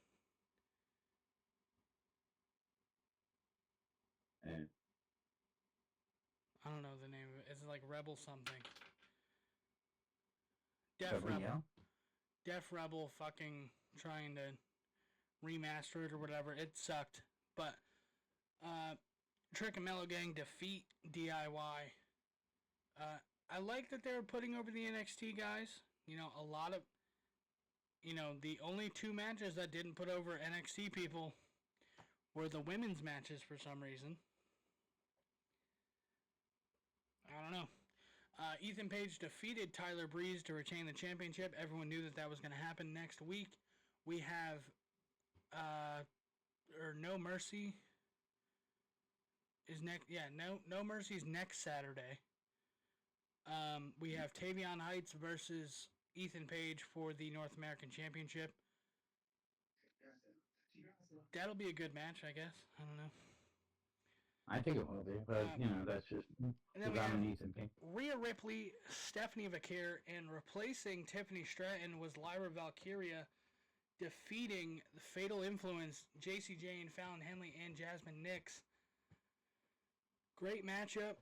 I don't know the name of it. It's like Rebel something. Def Rebel fucking trying to remaster it or whatever. It sucked. But Trick and Mellow Gang defeat DIY. I like that they were putting over the NXT guys. You know, a lot of, the only two matches that didn't put over NXT people were the women's matches for some reason. I don't know. Ethan Page defeated Tyler Breeze to retain the championship. Everyone knew that was going to happen next week. We have No Mercy is next. Yeah, No Mercy's next Saturday. We have Tavion Heights versus Ethan Page for the North American Championship. That'll be a good match, I guess. I don't know. I think it will be, but that's just because I'm an Ethan Page. Rhea Ripley, Stephanie Vaquer, and replacing Tiffany Stratton was Lyra Valkyria, defeating the Fatal Influence, JC Jane, Fallon Henley, and Jasmine Nix. Great matchup.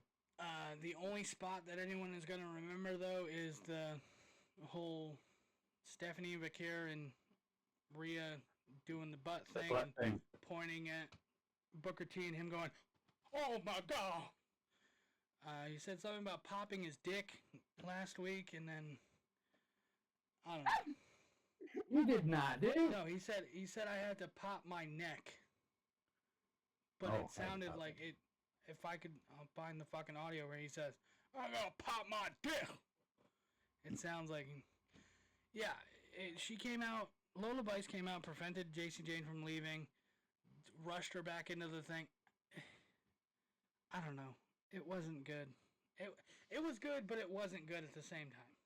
The only spot that anyone is going to remember, though, is the whole Stephanie Vaquer and Rhea doing the butt thing and pointing at Booker T and him going, "Oh my God!" He said something about popping his dick last week, and then I don't know. You did not, did you? No, he said I had to pop my neck, but it sounded like it. If I could, I'll find the fucking audio where he says, "I'm gonna pop my dick." It sounds like, yeah. She came out. Lola Vice came out, prevented JC Jane from leaving, rushed her back into the thing. I don't know. It wasn't good. It was good, but it wasn't good at the same time.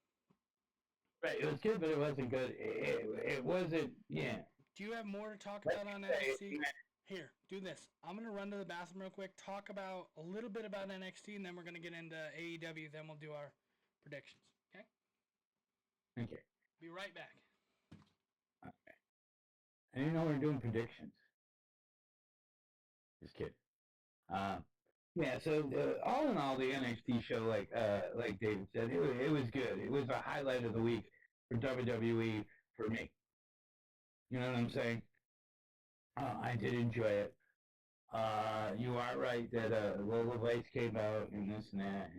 Right, it was good, but it wasn't good. It wasn't, yeah. Do you have more to talk about on NXT? Here, do this. I'm going to run to the bathroom real quick, talk about a little bit about NXT, and then we're going to get into AEW, then we'll do our predictions. Okay? Okay. Be right back. I didn't know we were doing predictions. Just kidding. Yeah, so all in all, the NXT show, like David said, it was good. It was a highlight of the week for WWE for me. You know what I'm saying? I did enjoy it. You are right that Lola Vice came out and this and that,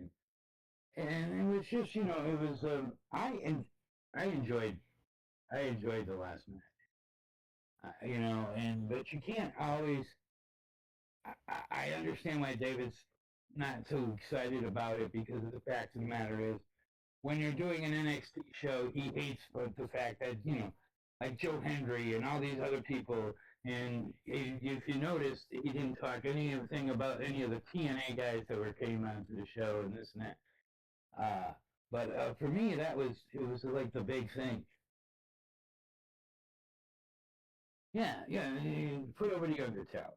and it was just, you know, it was I enjoyed the last match. You know, but you can't always. I understand why David's not so excited about it because of the fact of the matter is when you're doing an NXT show, he hates the fact that, you know, like Joe Hendry and all these other people, and if you noticed, he didn't talk anything about any of the TNA guys that came onto the show and this and that. But for me, it was like the big thing. Yeah, put over the younger talent.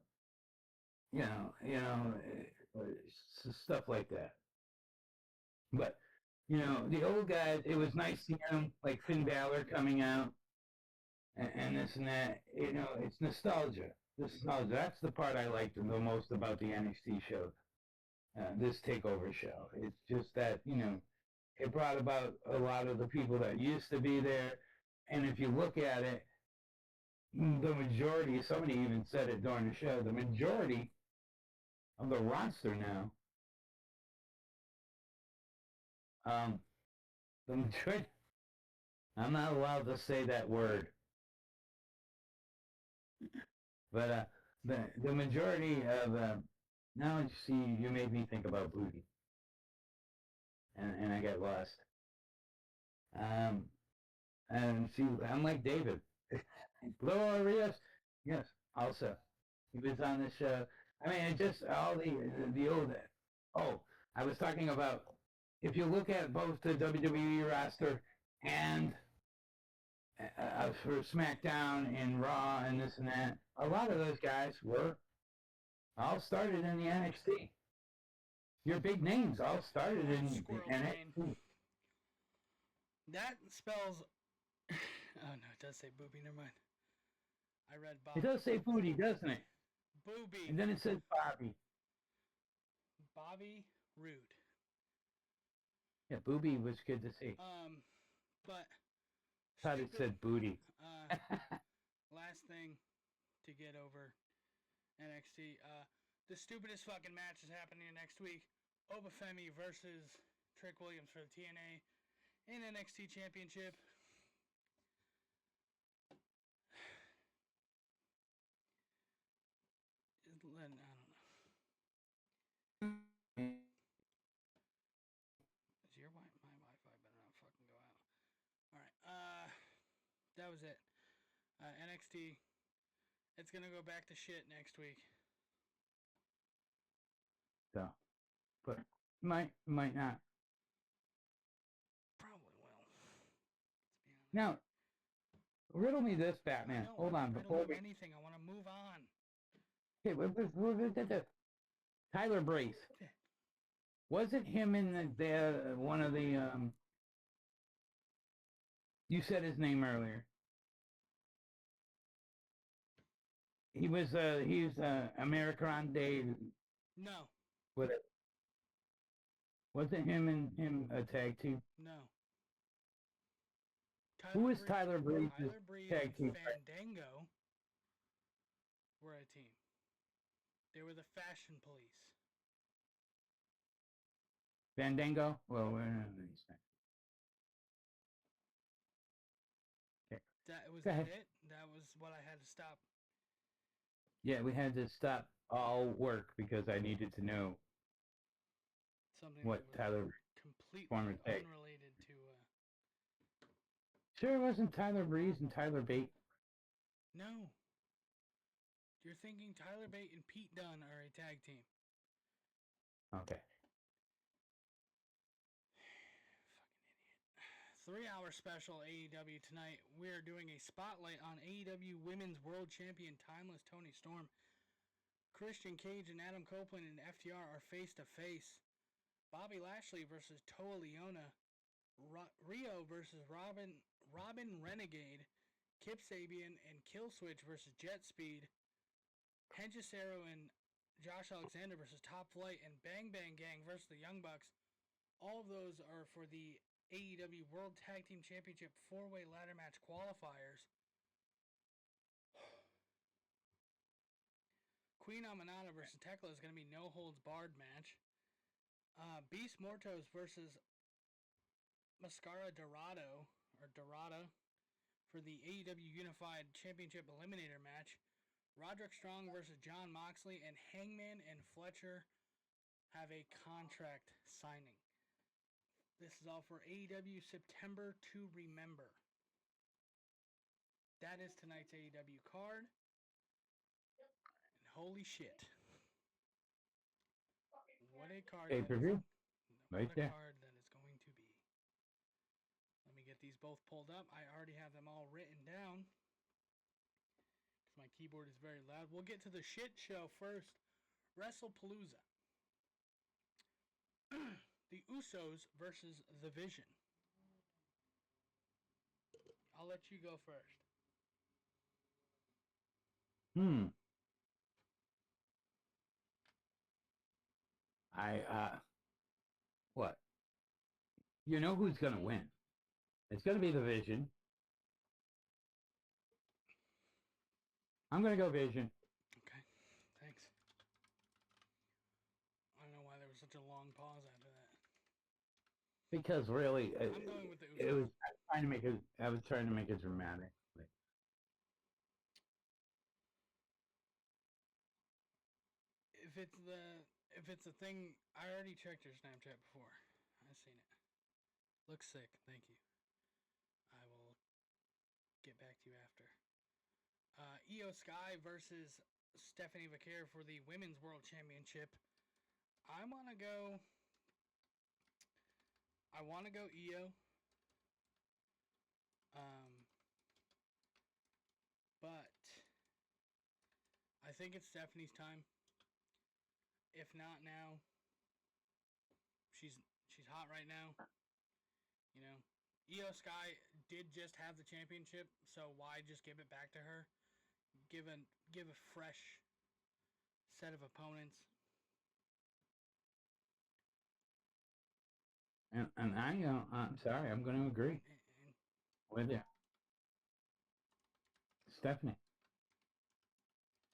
Stuff like that. But the old guys, it was nice seeing them, like Finn Balor coming out and this and that. It's nostalgia. Nostalgia. That's the part I liked the most about the NXT show, this takeover show. It's just that, it brought about a lot of the people that used to be there. And if you look at it, the majority, somebody even said it during the show, the majority of the roster now, the majority, I'm not allowed to say that word, but the majority of, now you see, you made me think about booty, and I got lost. And see, I'm like David. Glorious. Yes, also. He was on the show. I mean, it just all the old. Oh, I was talking about if you look at both the WWE roster and for SmackDown and Raw and this and that, a lot of those guys were all started in the NXT. Your big names all started in NXT. That spells. Oh no, it does say booby. Never mind. I read Bob. It does say booty, doesn't it? Booby. And then it says Bobby. Bobby Roode. Yeah, booby was good to see. But Thought it said booty. Last thing to get over NXT. The stupidest fucking match is happening next week. Obafemi versus Trick Williams for the TNA and NXT Championship. I don't know. Is your my Wi-Fi better not fucking go out? All right. That was it. NXT. It's gonna go back to shit next week. So, but might not. Probably will. Now, riddle me this, Batman. Hold on, before we anything, I want to move on. Okay, Tyler Breeze. Wasn't him in the one of the you said his name earlier. He was Andrade. No. With it. Wasn't him a tag team? No. Who is Tyler Breeze's tag team? Fandango were a team. They were the Fashion Police. Fandango? Well, okay. That was it. That was what I had to stop. Yeah, we had to stop all work because I needed to know something what Tyler completely unrelated to. Sure, it wasn't Tyler Breeze and Tyler Bate. No. You're thinking Tyler Bate and Pete Dunne are a tag team. Okay. Fucking idiot. 3-hour special AEW tonight. We're doing a spotlight on AEW Women's World Champion Timeless Toni Storm. Christian Cage and Adam Copeland and FTR are face to face. Bobby Lashley versus Toa Liona. Rio versus Robin Renegade. Kip Sabian and Killswitch versus Jet Speed. Hengistero and Josh Alexander versus Top Flight, and Bang Bang Gang versus the Young Bucks. All of those are for the AEW World Tag Team Championship 4-way ladder match qualifiers. Queen Amanada versus Tekla is going to be no holds barred match. Beast Mortos versus Mascara Dorado for the AEW Unified Championship Eliminator match. Roderick Strong versus John Moxley, and Hangman and Fletcher have a contract signing. This is all for AEW September to Remember. That is tonight's AEW card. And holy shit. What a card Pay-per-view. Right what a there. card that is going to be. Let me get these both pulled up. I already have them all written down. Because my keyboard is very loud. We'll get to the shit show first. WrestlePalooza. The Usos versus The Vision. I'll let you go first. What? You know who's gonna win? It's gonna be the Vision. I'm gonna go Vision. Okay, thanks. I don't know why there was such a long pause after that. Because really, I'm going with the Usos. it was I was trying to make it dramatic. If it's a thing, I already checked your Snapchat before. I've seen it. Looks sick. Thank you. I will get back to you after. Io Sky versus Stephanie Vaquer for the Women's World Championship. I want to go Io. But I think it's Stephanie's time. If not now, she's hot right now. You know, Io Sky did just have the championship, so why just give it back to her? Give a fresh set of opponents. And I'm sorry, I'm going to agree with you, Stephanie,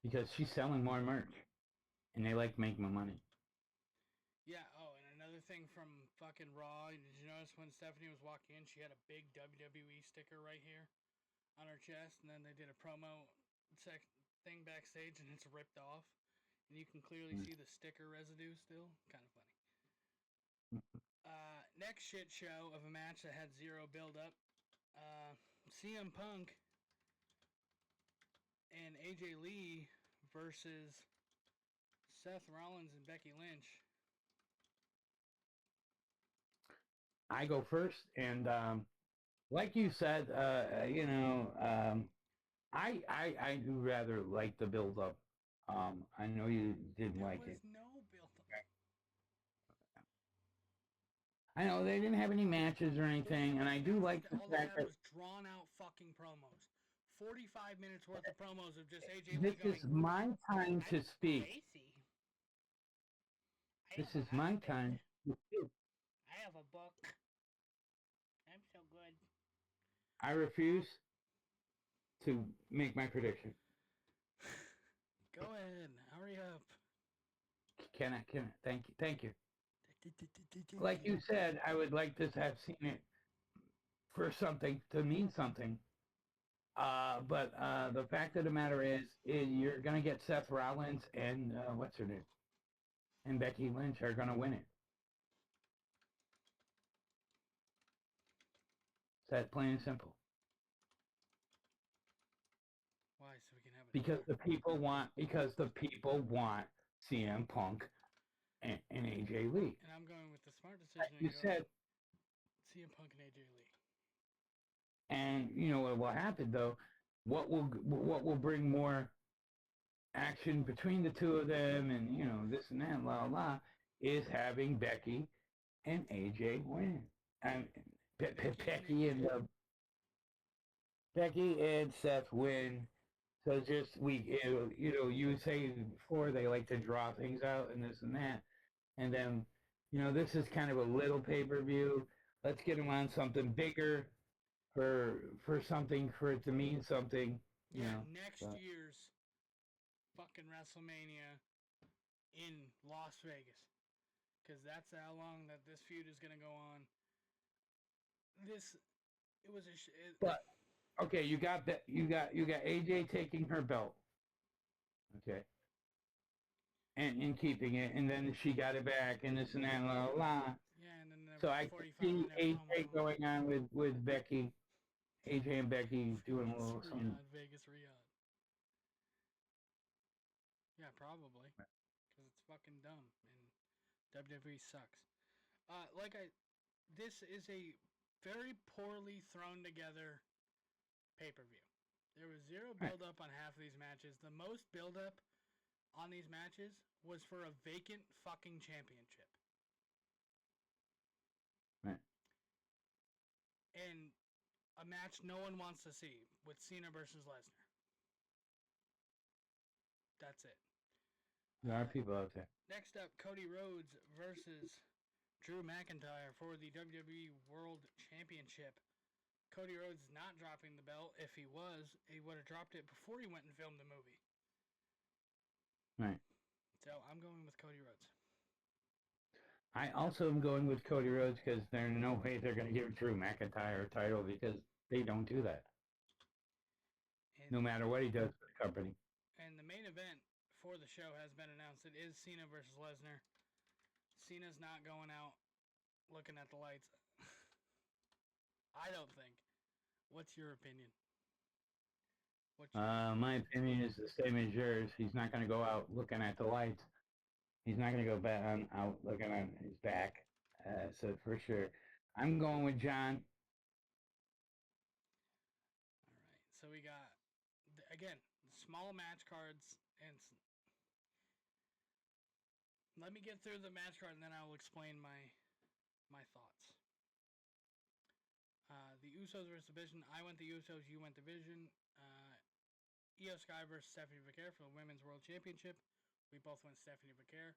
because she's selling more merch. And they like making money. Yeah, oh, and another thing from fucking Raw, did you notice when Stephanie was walking in, she had a big WWE sticker right here on her chest, and then they did a promo thing backstage, and it's ripped off. And you can clearly see the sticker residue still. Kind of funny. Next shit show of a match that had zero build-up. CM Punk and AJ Lee versus Seth Rollins and Becky Lynch. I go first, and like you said, I do rather like the build up. I know you didn't like it. No build up. I know they didn't have any matches or anything, and I do like the all they fact had that was drawn out fucking promos. 45 minutes worth of promos of just AJ Lee this going, is my time to speak. Lacey, This is my time to speak. I have a book. I'm so good. I refuse to make my prediction. Go ahead. Hurry up. Can I? Thank you. Like you said, I would like to have seen it for something to mean something. But the fact of the matter is you're gonna get Seth Rollins and what's her name, and Becky Lynch are gonna win it. It's that plain and simple. Why? So we can have it. Because the people want CM Punk and AJ Lee. And I'm going with the smart decision. You said. CM Punk and AJ Lee. And you know what will happen though? What will bring more action between the two of them, and you know this and that, la la, is having Becky and AJ win. And Becky Becky and Seth win. So just you say before they like to draw things out and this and that, and then this is kind of a little pay-per-view. Let's get them on something bigger for something for it to mean something. Next so. year's fucking WrestleMania in Las Vegas, because that's how long that this feud is gonna go on. It was But okay, you got that. You got AJ taking her belt. Okay. And keeping it, and then she got it back, and this and that, la la la. Yeah, and then So I could see AJ going on with Becky, AJ and Becky doing a little something. Vegas Riyadh. Yeah, probably, because it's fucking dumb, and WWE sucks. This is a very poorly thrown together pay-per-view. There was zero build-up on half of these matches. The most build-up on these matches was for a vacant fucking championship. Right. And a match no one wants to see with Cena versus Lesnar. That's it. There are people out there. Next up, Cody Rhodes versus Drew McIntyre for the WWE World Championship. Cody Rhodes is not dropping the belt. If he was, he would have dropped it before he went and filmed the movie. Right. So I'm going with Cody Rhodes. I also am going with Cody Rhodes because there's no way they're going to give Drew McIntyre a title because they don't do that. And no matter what he does for the company. And the main event for the show has been announced. It is Cena versus Lesnar. Cena's not going out looking at the lights. I don't think. What's your opinion? My opinion is the same as yours. He's not going to go out looking at the lights. He's not going to go out looking on his back. So for sure, I'm going with John. All right. So we got, again, small match cards. And let me get through the match card and then I will explain my thoughts. The Usos versus Division. I went the Usos, you went Division. Io Sky versus Stephanie Vaquer for the Women's World Championship. We both went Stephanie Vaquer.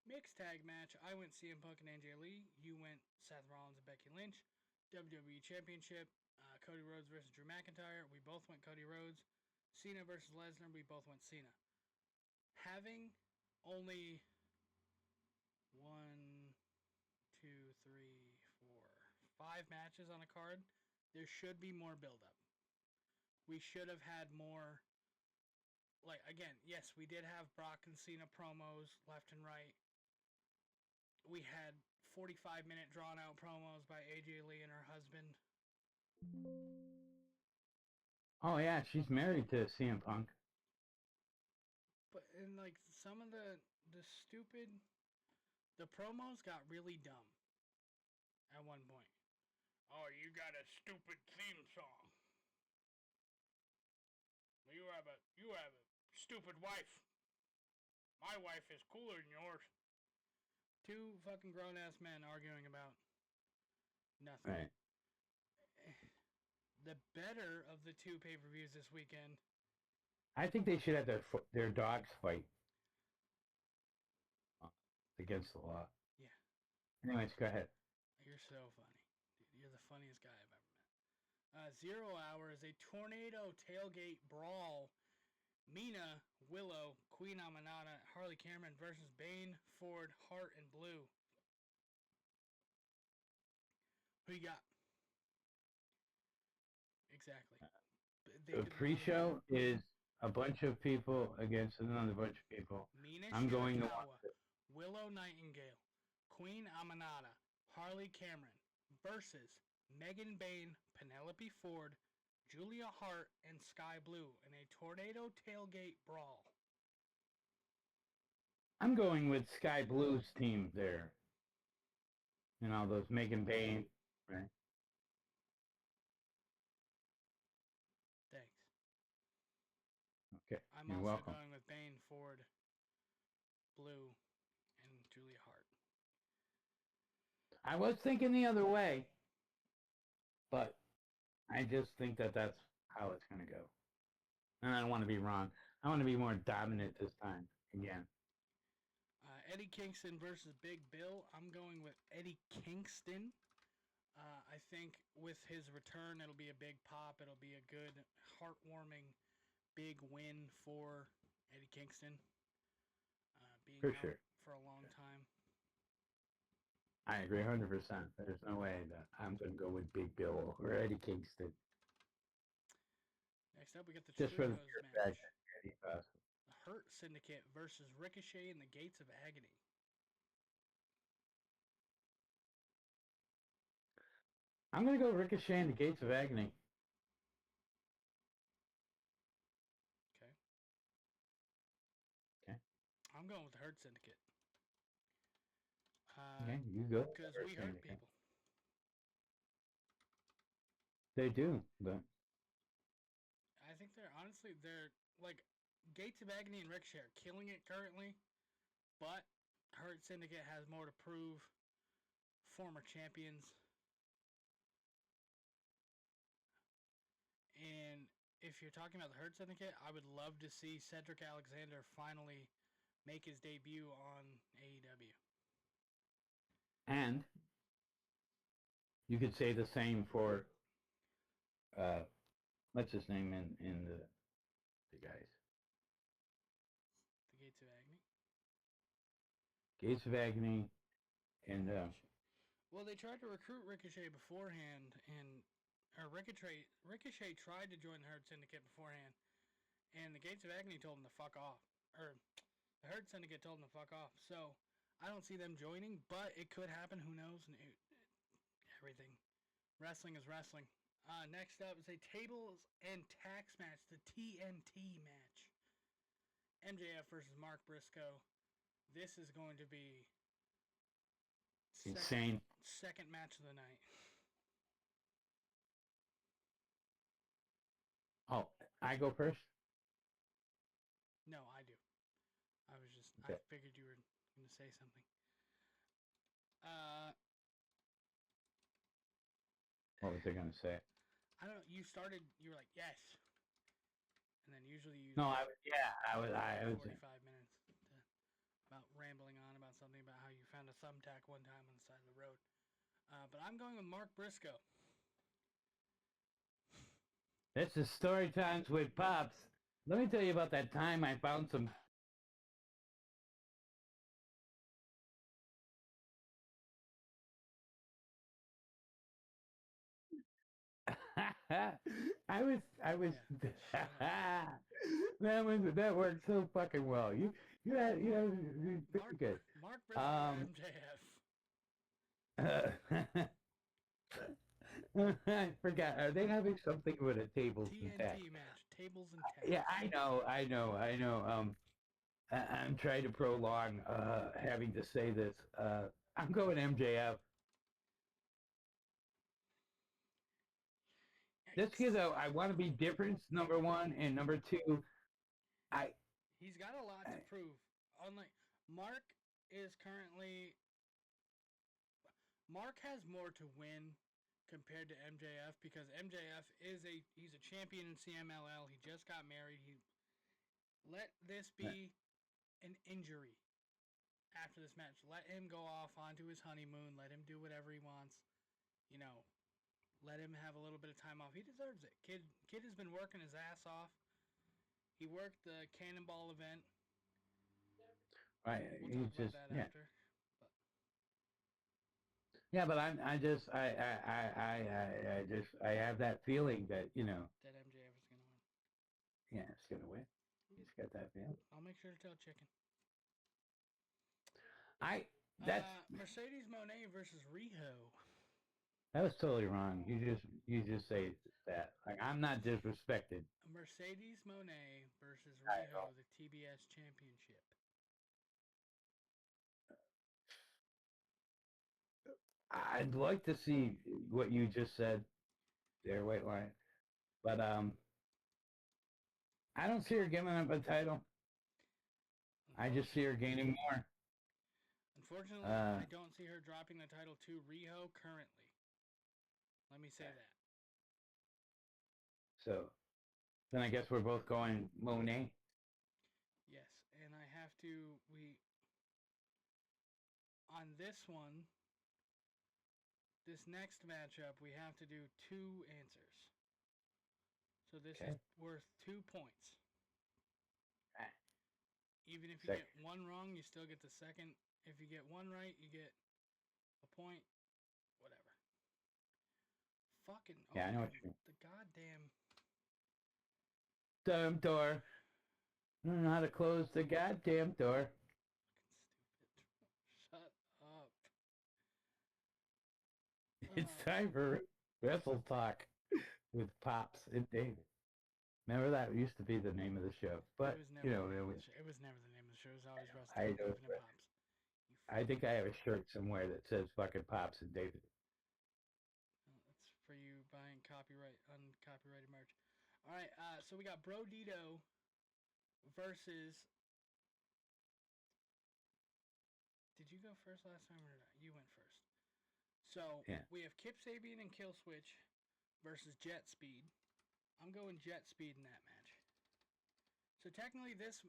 Mixed tag match. I went CM Punk and AJ Lee. You went Seth Rollins and Becky Lynch. WWE Championship. Cody Rhodes versus Drew McIntyre. We both went Cody Rhodes. Cena versus Lesnar. We both went Cena. Having only 5 matches on a card, there should be more build-up. We should have had more. Like, again, yes, we did have Brock and Cena promos left and right. We had 45-minute drawn-out promos by AJ Lee and her husband. Oh, yeah, she's married to CM Punk. But, and, like, some of the promos got really dumb at one point. Oh, you got a stupid theme song. You have a stupid wife. My wife is cooler than yours. 2 fucking grown-ass men arguing about nothing. Right. The better of the 2 pay-per-views this weekend. I think they should have their dogs fight against the law. Yeah. Anyways, go ahead. You're so funny. Dude, you're the funniest guy I've ever met. 0 Hour is a tornado tailgate brawl. Mina, Willow, Queen Aminata, Harley Cameron versus Bane, Ford, Hart, and Blue. Who you got? Exactly. The pre-show is a bunch of people against another bunch of people. Mina I'm going to Shirakawa, watch it. Willow Nightingale, Queen Aminata, Harley Cameron versus Megan Bane, Penelope Ford, Julia Hart, and Sky Blue in a tornado tailgate brawl. I'm going with Sky Blue's team there. And all those Megan Bane, right? Thanks. Okay, I'm you're also welcome. going with Bane, Ford, Blue, and Julia Hart. I was thinking the other way, but I just think that's how it's gonna go. And I don't want to be wrong. I want to be more dominant this time again. Eddie Kingston versus Big Bill. I'm going with Eddie Kingston. I think with his return, it'll be a big pop. It'll be a good, heartwarming, big win for Eddie Kingston. Being For out sure. for a long time. I agree 100%. There's no way that I'm gonna go with Big Bill or Eddie Kingston. Next up, we got the Just for the Trios pure match. fact that Eddie Fast. The Hurt Syndicate versus Ricochet and the Gates of Agony. I'm gonna go Ricochet and the Gates of Agony. Okay. Okay. I'm going with the Hurt Syndicate. Okay, you go. Because we hurt people. They do, but I think they're like Gates of Agony and Ricochet are killing it currently, but Hurt Syndicate has more to prove. Former champions. And if you're talking about the Hurt Syndicate, I would love to see Cedric Alexander finally make his debut on AEW. and you could say the same for what's his name in the guys. The Gates of Agony. Gates of Agony and Well, they tried to recruit Ricochet beforehand, and Ricochet tried to join the Hurt Syndicate beforehand, and the Gates of Agony told him to fuck off. Or the Hurt Syndicate told him to fuck off. So I don't see them joining, but it could happen. Who knows? And everything. Wrestling is wrestling. Next up is a tables and tax match, the TNT match. MJF versus Mark Briscoe. This is going to be insane. Second match of the night. Oh, I go first? No, I do. I was just, Okay. I figured you were going to say something. What was I going to say? I don't know. You were like, yes. And then usually you... No, I was 45 minutes about rambling on about something about how you found a thumbtack one time on the side of the road. But I'm going with Mark Briscoe. This is Story Times with Pops. Let me tell you about that time I found some... I was that worked so fucking well. You very good. Mark Briscoe MJF. I forgot. Are they having something with a tables and tax? TNT match. Tables and tax. Yeah, I know. I'm trying to prolong having to say this. I'm going MJF. Just because I want to be different, number one, and number two, he's got a lot to prove. Unlike Mark has more to win compared to MJF because MJF he's a champion in CMLL. He just got married. Let this be an injury after this match. Let him go off onto his honeymoon. Let him do whatever he wants. Let him have a little bit of time off. He deserves it. Kid has been working his ass off. He worked the Cannonball event. right, We'll talk about that after. Yeah, but I have that feeling that that MJF is gonna win. Yeah, it's gonna win. He's got that feeling. I'll make sure to tell Chicken. Mercedes Moné versus Riho. That was totally wrong. You just say that. Like, I'm not disrespected. Mercedes Moné versus Riho, the TBS Championship. I'd like to see what you just said there, White Line. But I don't see her giving up a title. I just see her gaining more. Unfortunately, I don't see her dropping the title to Riho currently. Let me say that. So Then I guess we're both going Monet. Yes, and I have to. On this one, this next matchup, we have to do 2 answers. So this Okay. is worth 2 points. Ah. Even if you Sec- get one wrong, you still get the second. If you get one right, you get a point. Whatever. Fucking Yeah, I know what open you mean. the goddamn. Damn door. I don't know how to close the goddamn door. Fucking stupid. Shut up. It's time for Wrestle Talk with Pops and David. Remember that used to be the name of the show, but it was never you know the name it of was. the show. It was never the name of the show. It was always Wrestle I Talk, don't. David and Pops. I think I have a shirt somewhere that says fucking Pops and David. That's for you buying uncopyrighted merch. All right, so we got Bro Dito versus. Did you go first last time or not? You went first. So Yeah. we have Kip Sabian and Kill Switch versus Jet Speed. I'm going Jet Speed in that match. So technically, this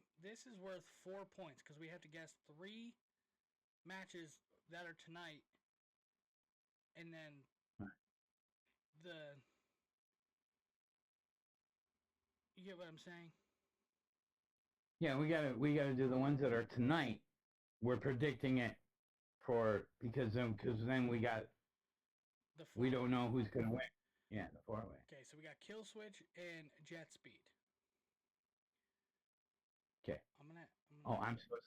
is worth 4 points because we have to guess 3 matches that are tonight, and then you get what I'm saying? Yeah, we gotta do the ones that are tonight. We're predicting it because then we don't know who's gonna win. Yeah, the 4-way. Okay, so we got Kill Switch and Jet Speed. Okay. I'm gonna. Oh, I'm supposed.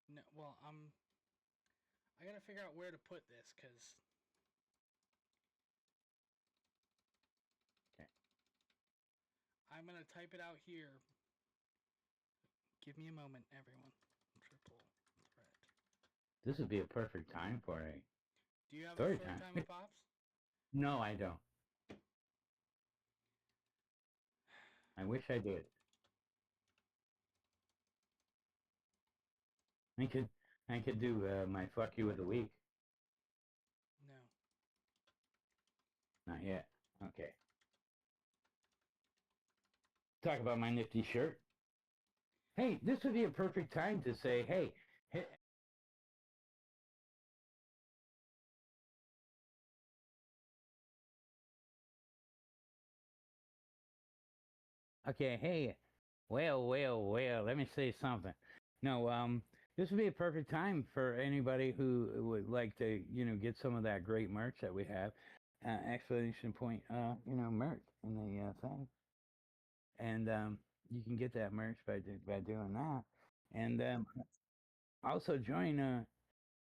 No, well, I gotta figure out where to put this because. Okay. I'm gonna type it out here. Give me a moment, everyone. Triple threat. This would be a perfect time for a. Do you have Story a story time. time with Pops? No, I don't. I wish I did. I could do my fuck you of the week. No. Not yet. Okay. Talk about my nifty shirt. Hey, this would be a perfect time to say, hey. Okay, hey. Well, let me say something. No, this would be a perfect time for anybody who would like to, get some of that great merch that we have. Exclamation point, merch in the thing. And you can get that merch by doing that. And also join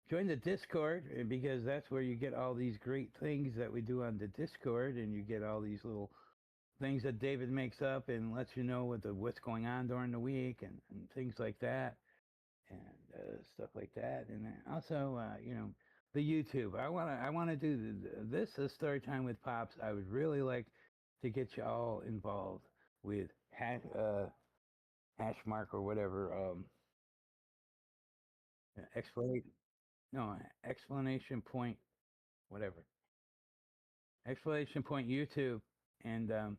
the Discord because that's where you get all these great things that we do on the Discord, and you get all these little things that David makes up and lets you know what's going on during the week and things like that, and stuff like that. And then also, the YouTube. I wanna do this story time with Pops. I would really like to get you all involved with hash mark or whatever explanation. No, explanation point, whatever. Exclamation point YouTube, and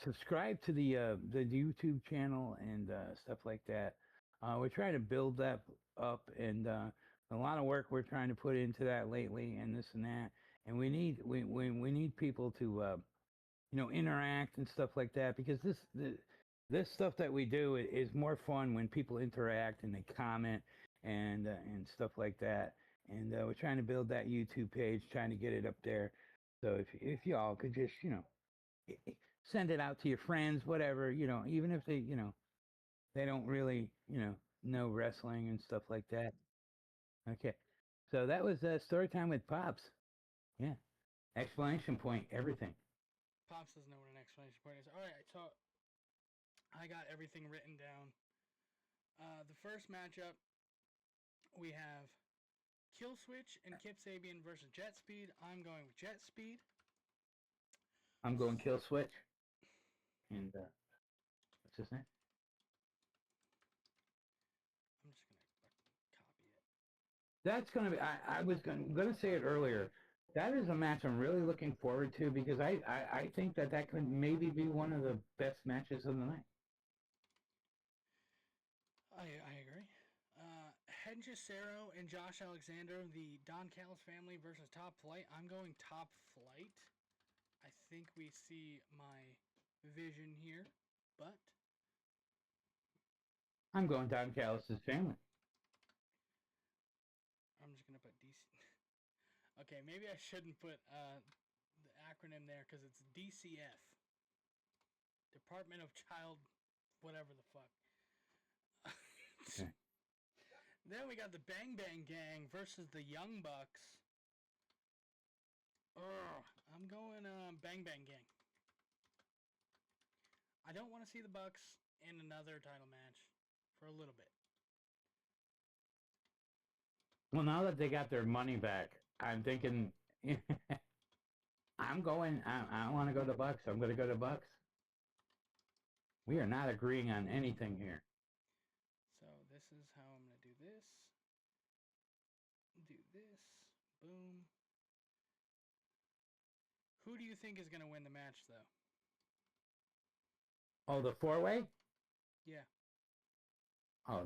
subscribe to the YouTube channel and stuff like that. We're trying to build that up, and a lot of work we're trying to put into that lately, and this and that. And we need people to interact and stuff like that because this stuff that we do is more fun when people interact and they comment and stuff like that. And we're trying to build that YouTube page, trying to get it up there. So if y'all could just send it out to your friends, whatever, even if they don't really know wrestling and stuff like that. Okay, so that was story time with Pops. Yeah, explanation point, everything. Pops doesn't know what an explanation point is. All right, so I got everything written down. The first matchup, we have Kill Switch and Kip Sabian versus Jet Speed. I'm going with Jet Speed. I'm going Kill Switch. And what's his name? I'm just gonna fucking copy it. That's gonna be. I was gonna say it earlier. That is a match I'm really looking forward to because I think that could maybe be one of the best matches of the night. I agree. Henjacero and Josh Alexander, the Don Callis family versus Top Flight. I'm going Top Flight. I think we see my vision here, but I'm going Don Callis' family. I'm just gonna put DC. Okay, maybe I shouldn't put the acronym there because it's DCF, Department of Child, whatever the fuck. Okay. Then we got the Bang Bang Gang versus the Young Bucks. I'm going Bang Bang Gang. I don't want to see the Bucks in another title match for a little bit. Well, now that they got their money back, I'm thinking I'm going. I want to go to Bucks. I'm going to go to Bucks. We are not agreeing on anything here. So this is how I'm going to do this. Do this. Boom. Who do you think is going to win the match, though? Oh, the four-way? Yeah. Oh,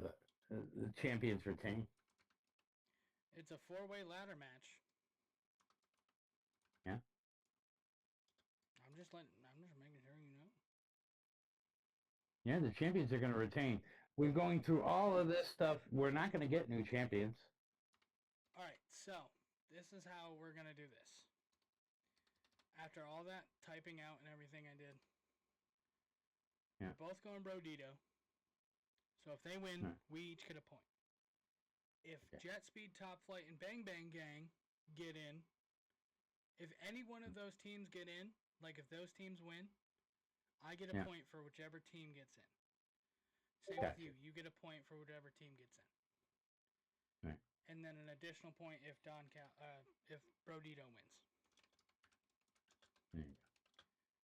the champions retain. It's a four-way ladder match. Yeah. I'm just making sure you know. Yeah, the champions are going to retain. We're going through all of this stuff. We're not going to get new champions. All right, so this is how we're going to do this. After all that typing out and everything I did, yeah. We're both going Brodito. So if they win, we each get a point. If Jet Speed, Top Flight, and Bang Bang Gang get in, if any one of those teams get in, like if those teams win, I get a point for whichever team gets in. Same with you. You get a point for whatever team gets in. Right. And then an additional point if if Brodito wins.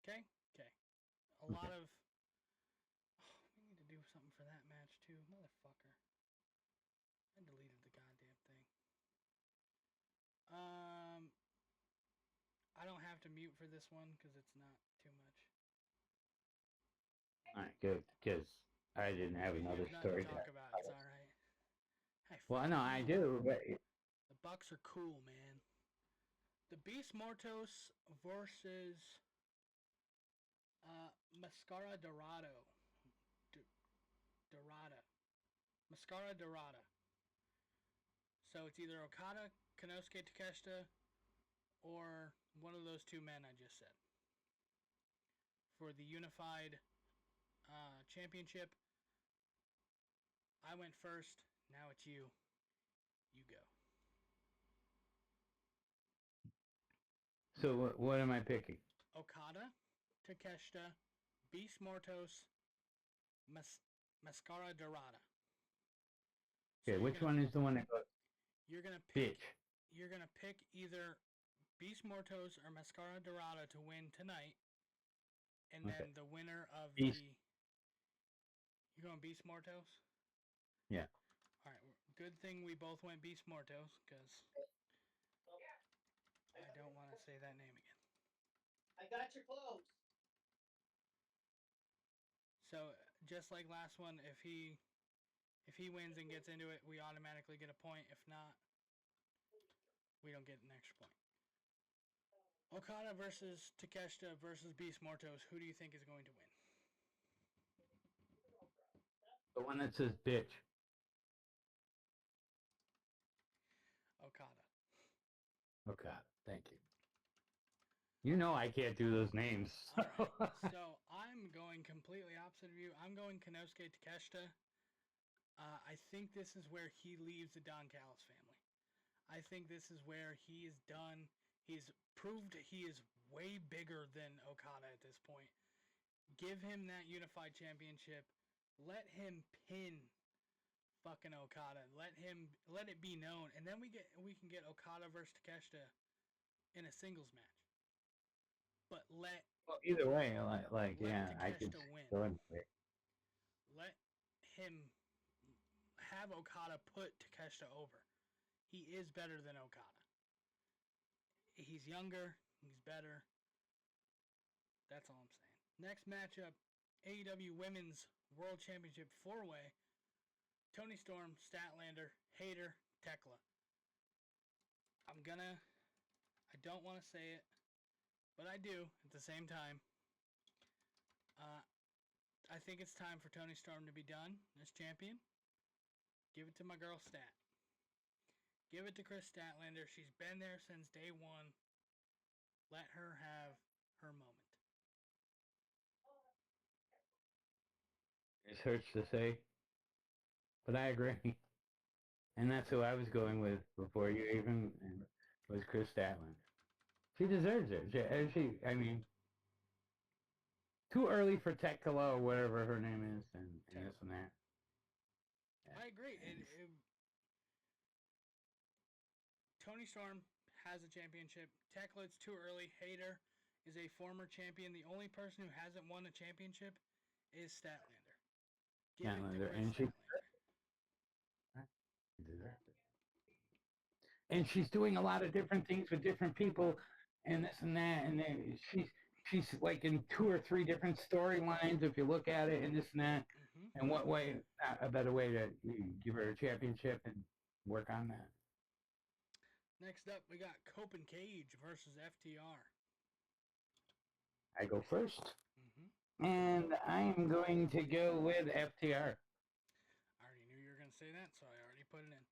Okay? Okay. A lot of... Oh, we need to do something for that match, too. Motherfucker. I deleted the goddamn thing. I don't have to mute for this one because it's not too much. All right, good, because I didn't have another story to talk about. It's all right. Well, no, I do, but... The Bucks are cool, man. The Beast Mortos versus Mascara Dorado. Mascara Dorada. So it's either Okada, Konosuke Takeshita, or one of those two men I just said. For the Unified Championship, I went first. Now it's you. You go. So what am I picking? Okada, Takeshita, Beast Mortos, Mascara Dorada. Okay, so which one is the one that goes? You're gonna pick. Bitch. You're gonna pick either Beast Mortos or Mascara Dorada to win tonight, and then the winner of Beast. You're going Beast Mortos? Yeah. All right. Good thing we both went Beast Mortos, because I don't want to say that name again. I got your clothes. So just like last one, if he wins and gets into it, we automatically get a point. If not, we don't get an extra point. Okada versus Takeshita versus Beast Mortos. Who do you think is going to win? The one that says bitch. Okada. Okada. Thank you. You know I can't do those names. All right. So I'm going completely opposite of you. I'm going Konosuke Takeshita. I think this is where he leaves the Don Callis family. I think this is where he is done. He's proved he is way bigger than Okada at this point. Give him that Unified Championship. Let him pin fucking Okada. Let it be known, and then we can get Okada versus Takeshita in a singles match. But well, either way, like yeah, Takeshita I could win. go in there. Let him have Okada put Takeshita over. He is better than Okada. He's younger. He's better. That's all I'm saying. Next matchup, AEW Women's World Championship 4-Way. Toni Storm, Statlander, Hayter, Tekla. I don't want to say it, but I do at the same time. I think it's time for Toni Storm to be done as champion. Give it to my girl Stat. Give it to Chris Statlander. She's been there since day one. Let her have her moment. It hurts to say, but I agree. And that's who I was going with before you even was Chris Statlander. She deserves it. I mean, too early for Tekla or whatever her name is, and this and that. I agree. Toni Storm has a championship. Tekla, it's too early. Hayter is a former champion. The only person who hasn't won a championship is Statlander. Give it to Chris Statlander. And she's doing a lot of different things with different people, and this and that, and then she's like in 2 or 3 different storylines if you look at it, and this and that. Mm-hmm. And what way, a better way to give her a championship and work on that? Next up, we got Cope and Cage versus FTR. I go first, Mm-hmm. and I'm going to go with FTR. I already knew you were going to say that, so I already put it in.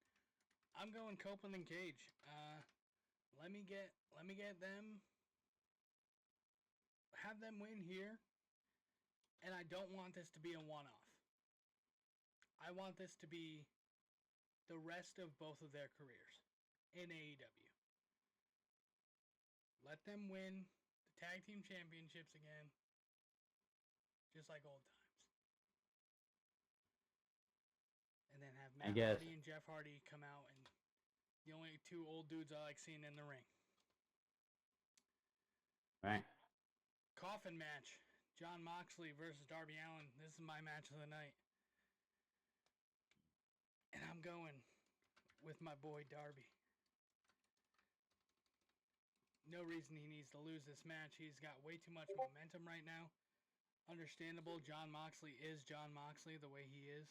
I'm going Copeland and Cage. Let me get them. Have them win here. And I don't want this to be a one-off. I want this to be the rest of both of their careers in AEW. Let them win the tag team championships again. Just like old times. And then have Matt Hardy and Jeff Hardy come out, and the only 2 old dudes I like seeing in the ring. Right. Coffin match. Jon Moxley versus Darby Allin. This is my match of the night. And I'm going with my boy Darby. No reason he needs to lose this match. He's got way too much momentum right now. Understandable. Jon Moxley is Jon Moxley the way he is.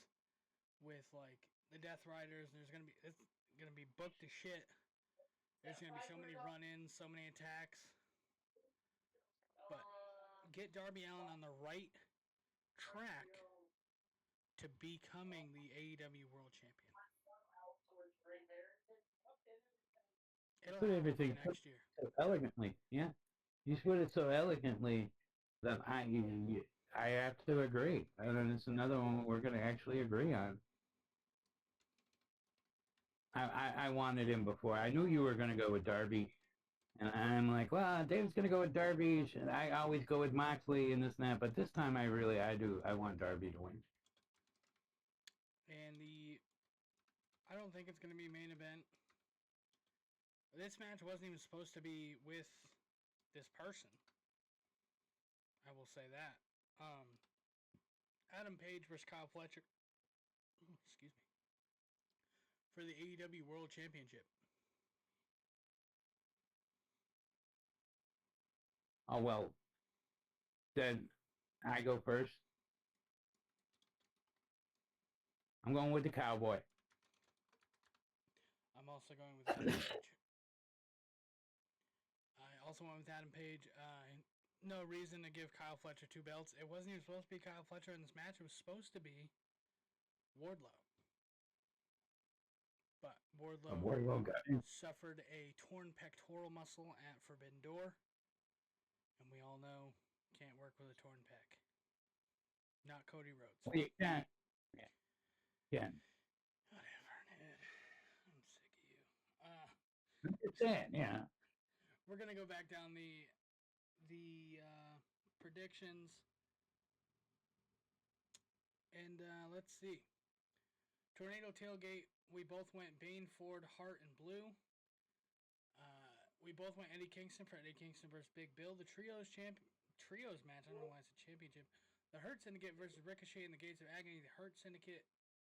With like the Death Riders, it's gonna be booked to shit. There's gonna be so many run-ins, so many attacks. But get Darby Allin on the right track to becoming the AEW World Champion. It'll Put happen everything next year. so elegantly, yeah. You put it so elegantly that I have to agree. And it's another one we're going to actually agree on. I wanted him before. I knew you were going to go with Darby. And I'm like, well, Dave's going to go with Darby. I always go with Moxley and this and that. But this time I want Darby to win. And I don't think it's going to be main event. This match wasn't even supposed to be with this person. I will say that. Adam Page versus Kyle Fletcher. Excuse me. For the AEW World Championship. Oh, well, then I go first. I'm going with the Cowboy. I'm also going with Adam Page. I also went with Adam Page. No reason to give Kyle Fletcher 2 belts. It wasn't even supposed to be Kyle Fletcher in this match. It was supposed to be Wardlow. But Wardlow suffered a torn pectoral muscle at Forbidden Door. And we all know, can't work with a torn pec. Not Cody Rhodes. Well, you can't. Yeah. Whatever. I'm sick of you. It's it, yeah. We're going to go back down the predictions. And let's see. Tornado Tailgate, we both went Bane, Ford, Hart, and Blue. We both went Eddie Kingston for Eddie Kingston versus Big Bill. The trios match, I don't know why it's a championship. The Hurt Syndicate versus Ricochet and the Gates of Agony. The Hurt Syndicate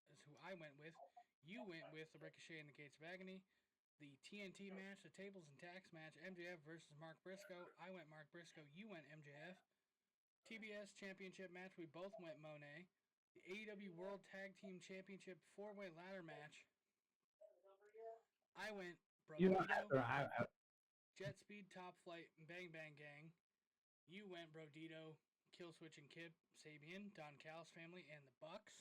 is who I went with. You went with the Ricochet and the Gates of Agony. The TNT match, the tables and tacks match, MJF versus Mark Briscoe. I went Mark Briscoe, you went MJF. TBS Championship match, we both went Monet. The AEW World Tag Team Championship 4-way ladder match, I went You know, Brodito, I, Jet Speed, Top Flight, and Bang Bang Gang. You went Brodito, Killswitch and Kip, Sabian, Don Callis family, and the Bucks.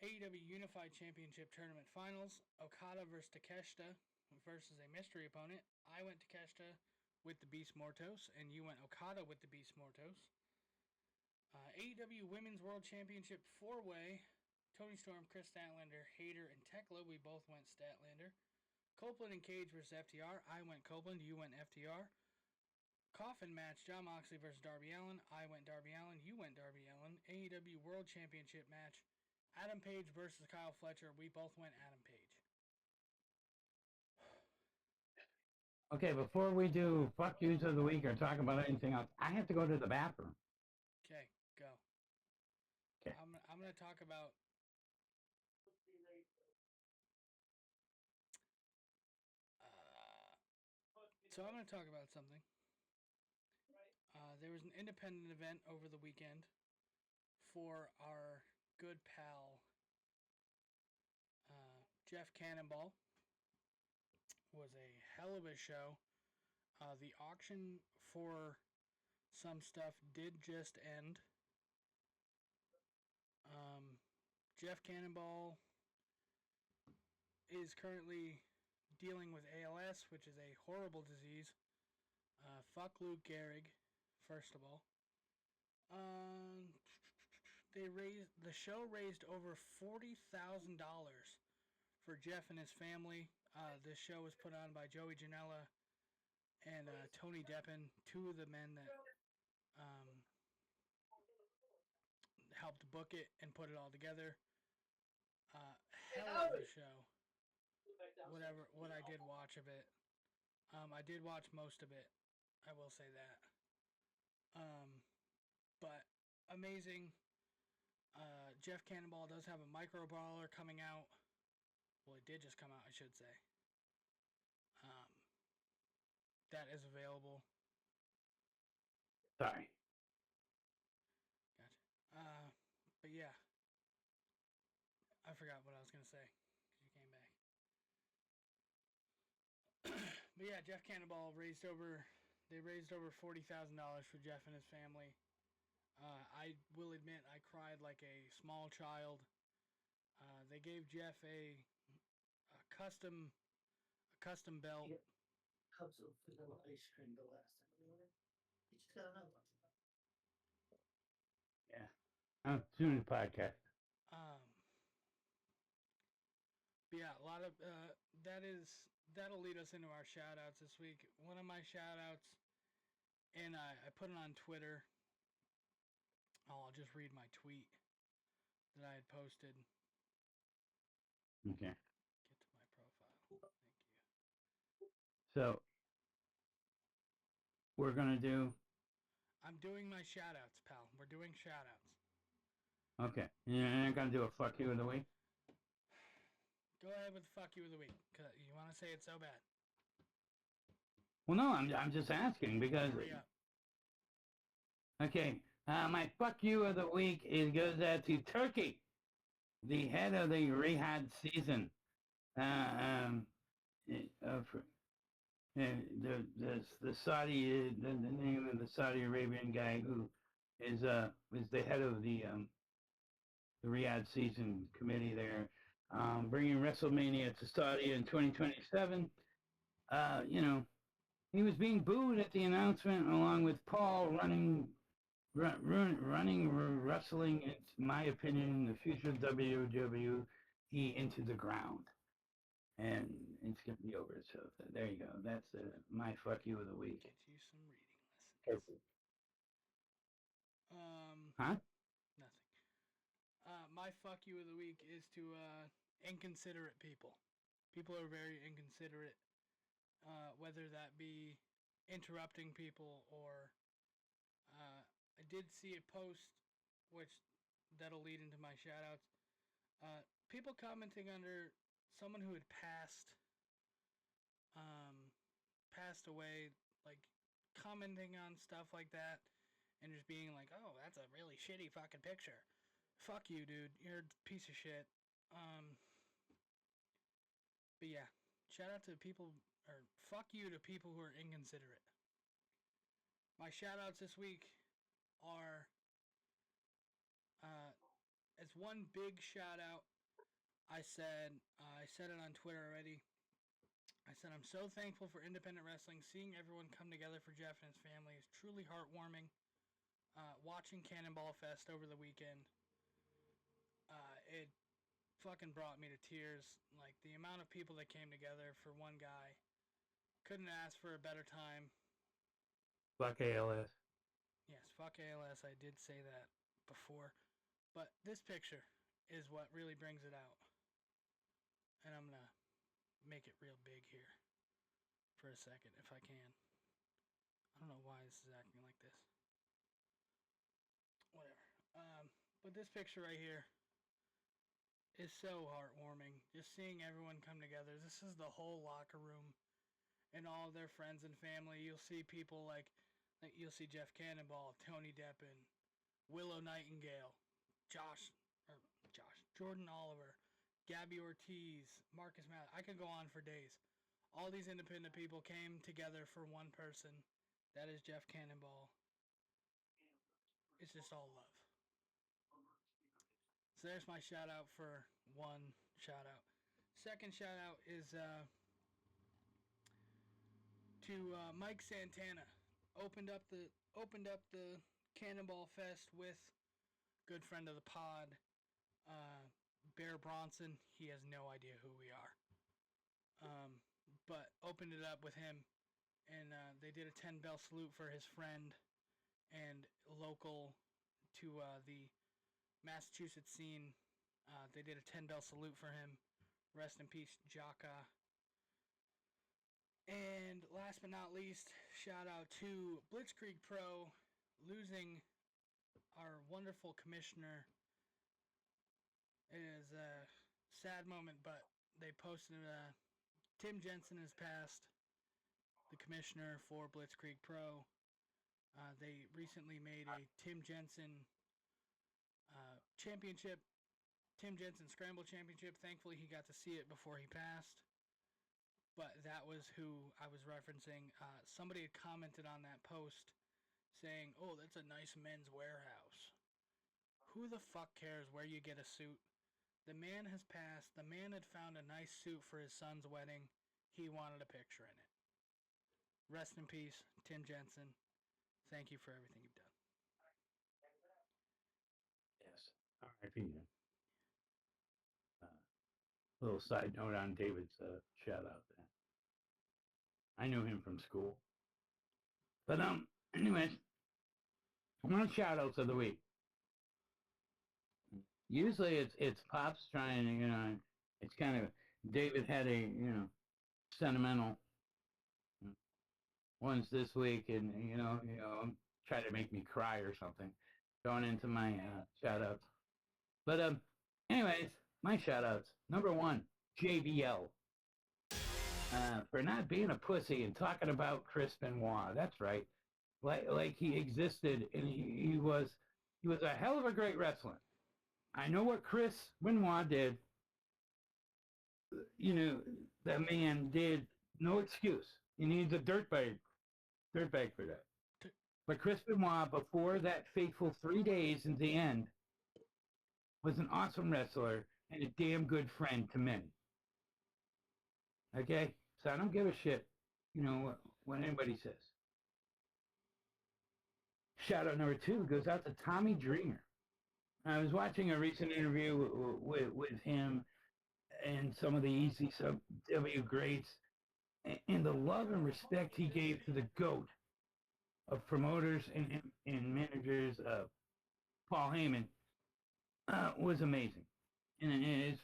AEW Unified Championship Tournament Finals, Okada versus Takeshita versus a mystery opponent. I went Takeshita with the Beast Mortos, and you went Okada with the Beast Mortos. AEW Women's World Championship 4-way, Tony Storm, Chris Statlander, Hayter, and Tekla. We both went Statlander. Copeland and Cage versus FTR. I went Copeland, you went FTR. Coffin match, Jon Moxley versus Darby Allin. I went Darby Allin, you went Darby Allin. AEW World Championship match, Adam Page versus Kyle Fletcher. We both went Adam Page. okay, before we do fuck yous of the week or talk about anything else, I have to go to the bathroom. Okay, go. Okay. I'm gonna talk about. So I'm gonna talk about something. There was an independent event over the weekend for our good pal Jeff Cannonball. Was a hell of a show. The auction for some stuff did just end. Jeff Cannonball is currently dealing with ALS, which is a horrible disease. Fuck Luke Gehrig, first of all. The show raised over $40,000 for Jeff and his family. This show was put on by Joey Janela and Tony Deppen, two of the men that helped book it and put it all together. Hell of a show. What I did watch of it. I did watch most of it. I will say that. But amazing. Jeff Cannonball does have a micro brawler coming out. Well, it did just come out, I should say. That is available. Sorry. Gotcha. But yeah. I forgot what I was going to say because you came back. But yeah, Jeff Cannonball raised over $40,000 for Jeff and his family. I will admit I cried like a small child. They gave Jeff a custom belt. Cups of vanilla ice cream the last time we were. You just got another one. Yeah. I'm doing the podcast. But yeah, a lot of that'll lead us into our shout outs this week. One of my shout outs, and I put it on Twitter. I'll just read my tweet that I had posted. Okay. Get to my profile. Thank you. So, we're going to do. I'm doing my shout outs, pal. We're doing shout outs. Okay. You're not going to do a fuck you of the week? Go ahead with the fuck you of the week. Cause you want to say it so bad. Well, no, I'm just asking because. Hurry up. Okay. My fuck you of the week goes out to Turkey, the head of the Riyadh season. The Saudi, the name of the Saudi Arabian guy who is the head of the Riyadh season committee there, bringing WrestleMania to Saudi in 2027. He was being booed at the announcement, along with Paul running wrestling, in my opinion, the future of WWE into the ground. And it's going to be over. So there you go. That's my fuck you of the week. Get you some reading lessons. Perfect. Huh? Nothing. My fuck you of the week is to inconsiderate people. People are very inconsiderate, whether that be interrupting people or I did see a post, which that'll lead into my shout outs. People commenting under someone who had passed away, like commenting on stuff like that, and just being like, "Oh, that's a really shitty fucking picture. Fuck you, dude. You're a piece of shit." But yeah, shout out to people, or fuck you to people who are inconsiderate. My shout outs this week are, as one big shout out, I said it on Twitter already. I said, I'm so thankful for independent wrestling. Seeing everyone come together for Jeff and his family is truly heartwarming. Watching Cannonball Fest over the weekend, it fucking brought me to tears. Like, the amount of people that came together for one guy. Couldn't ask for a better time. Fuck ALS. Yes, fuck ALS. I did say that before. But this picture is what really brings it out. And I'm going to make it real big here for a second, if I can. I don't know why this is acting like this. Whatever. But this picture right here is so heartwarming. Just seeing everyone come together. This is the whole locker room and all their friends and family. You'll see people like you'll see Jeff Cannonball, Tony Deppen, Willow Nightingale, Jordan Oliver, Gabby Ortiz, Marcus Matt. I could go on for days. All these independent people came together for one person. That is Jeff Cannonball. It's just all love. So there's my shout out for one shout out. Second shout out is to Mike Santana. Opened up the Cannonball Fest with good friend of the pod, Bear Bronson. He has no idea who we are. But opened it up with him, and they did a 10-bell salute for his friend and local to the Massachusetts scene. They did a 10-bell salute for him. Rest in peace, Jaka. And last but not least, shout out to Blitzkrieg Pro losing our wonderful commissioner. It is a sad moment, but they posted Tim Jensen has passed, the commissioner for Blitzkrieg Pro. They recently made a Tim Jensen championship, Tim Jensen Scramble Championship. Thankfully, he got to see it before he passed. But that was who I was referencing. Somebody had commented on that post saying, "Oh, that's a nice men's warehouse." Who the fuck cares where you get a suit? The man has passed. The man had found a nice suit for his son's wedding. He wanted a picture in it. Rest in peace, Tim Jensen. Thank you for everything you've done. Yes. R.I.P. Little side note on David's shout out there. I knew him from school. But anyways, one shout outs of the week. Usually it's Pops trying to, it's kind of, David had a, sentimental ones this week, and try to make me cry or something going into my shout outs. But anyways, my shout outs. Number one, JBL. For not being a pussy and talking about Chris Benoit. That's right. Like he existed, and he was a hell of a great wrestler. I know what Chris Benoit did. That man did, no excuse. He needs a dirtbag for that. But Chris Benoit, before that fateful 3 days in the end, was an awesome wrestler and a damn good friend to many. Okay? So I don't give a shit, what anybody says. Shout out number 2 goes out to Tommy Dreamer. I was watching a recent interview with him and some of the ECW greats, and the love and respect he gave to the GOAT of promoters and managers, Paul Heyman, was amazing. And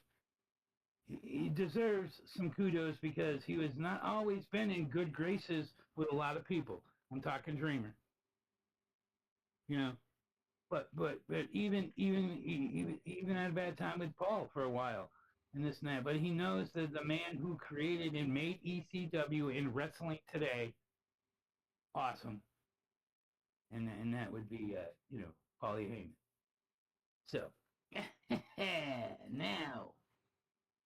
he deserves some kudos because he was not always been in good graces with a lot of people. I'm talking Dreamer. But even had a bad time with Paul for a while. and this and that. But he knows that the man who created and made ECW in wrestling today, awesome. And that would be, Paulie Heyman. So, now,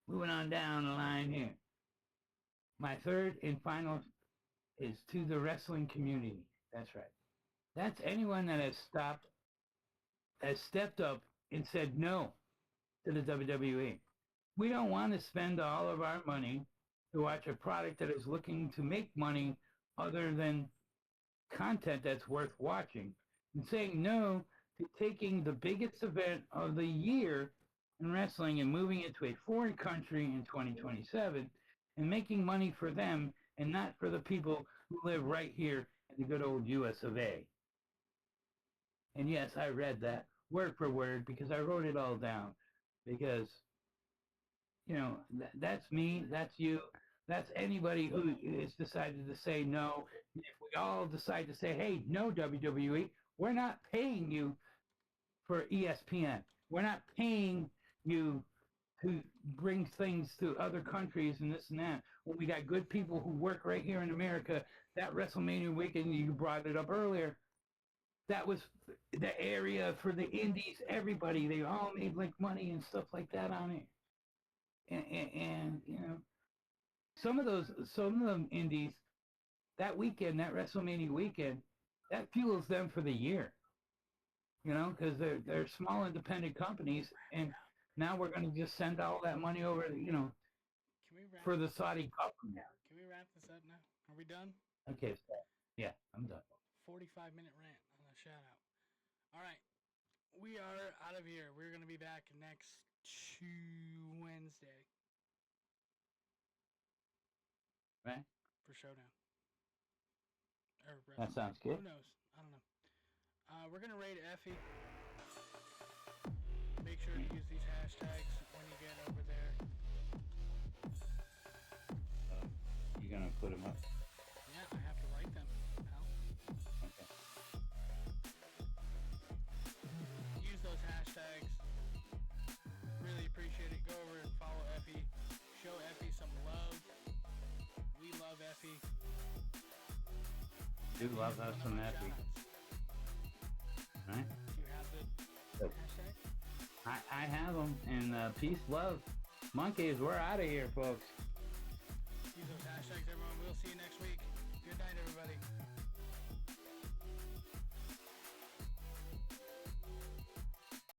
moving on down the line here. My third and final is to the wrestling community. That's right. That's anyone that has stepped up and said no to the WWE. We don't want to spend all of our money to watch a product that is looking to make money other than content that's worth watching, and saying no to taking the biggest event of the year in wrestling and moving it to a foreign country in 2027 and making money for them and not for the people who live right here in the good old US of A. And yes, I read that word for word because I wrote it all down. Because, that's me, that's you, that's anybody who has decided to say no. If we all decide to say, hey, no, WWE, we're not paying you for ESPN. We're not paying you to bring things to other countries and this and that. When we got good people who work right here in America, that WrestleMania weekend, you brought it up earlier, that was the area for the indies, everybody. They all made like money and stuff like that on it. And some of them indies, that weekend, that WrestleMania weekend, that fuels them for the year. Because they're small independent companies, and now we're going to just send all that money over, for the Saudi government. Can we wrap this up now? Are we done? Okay, so, yeah, I'm done. 45-minute rant on a shout out. All right, we are out of here. We're going to be back next Wednesday. Right? For Showdown. That sounds good. Who knows? I don't know. We're going to rate Effie. Make sure to use these hashtags when you get over there. You gonna put them up? Yeah, I have to write them, pal. Okay. Use those hashtags. Really appreciate it. Go over and follow Effie. Show Effie some love. We love Effie. Do love us some Effie. Right? Do you have the hashtag? I have them, and peace, love, monkeys. We're out of here, folks. Use those hashtags, everyone. We'll see you next week.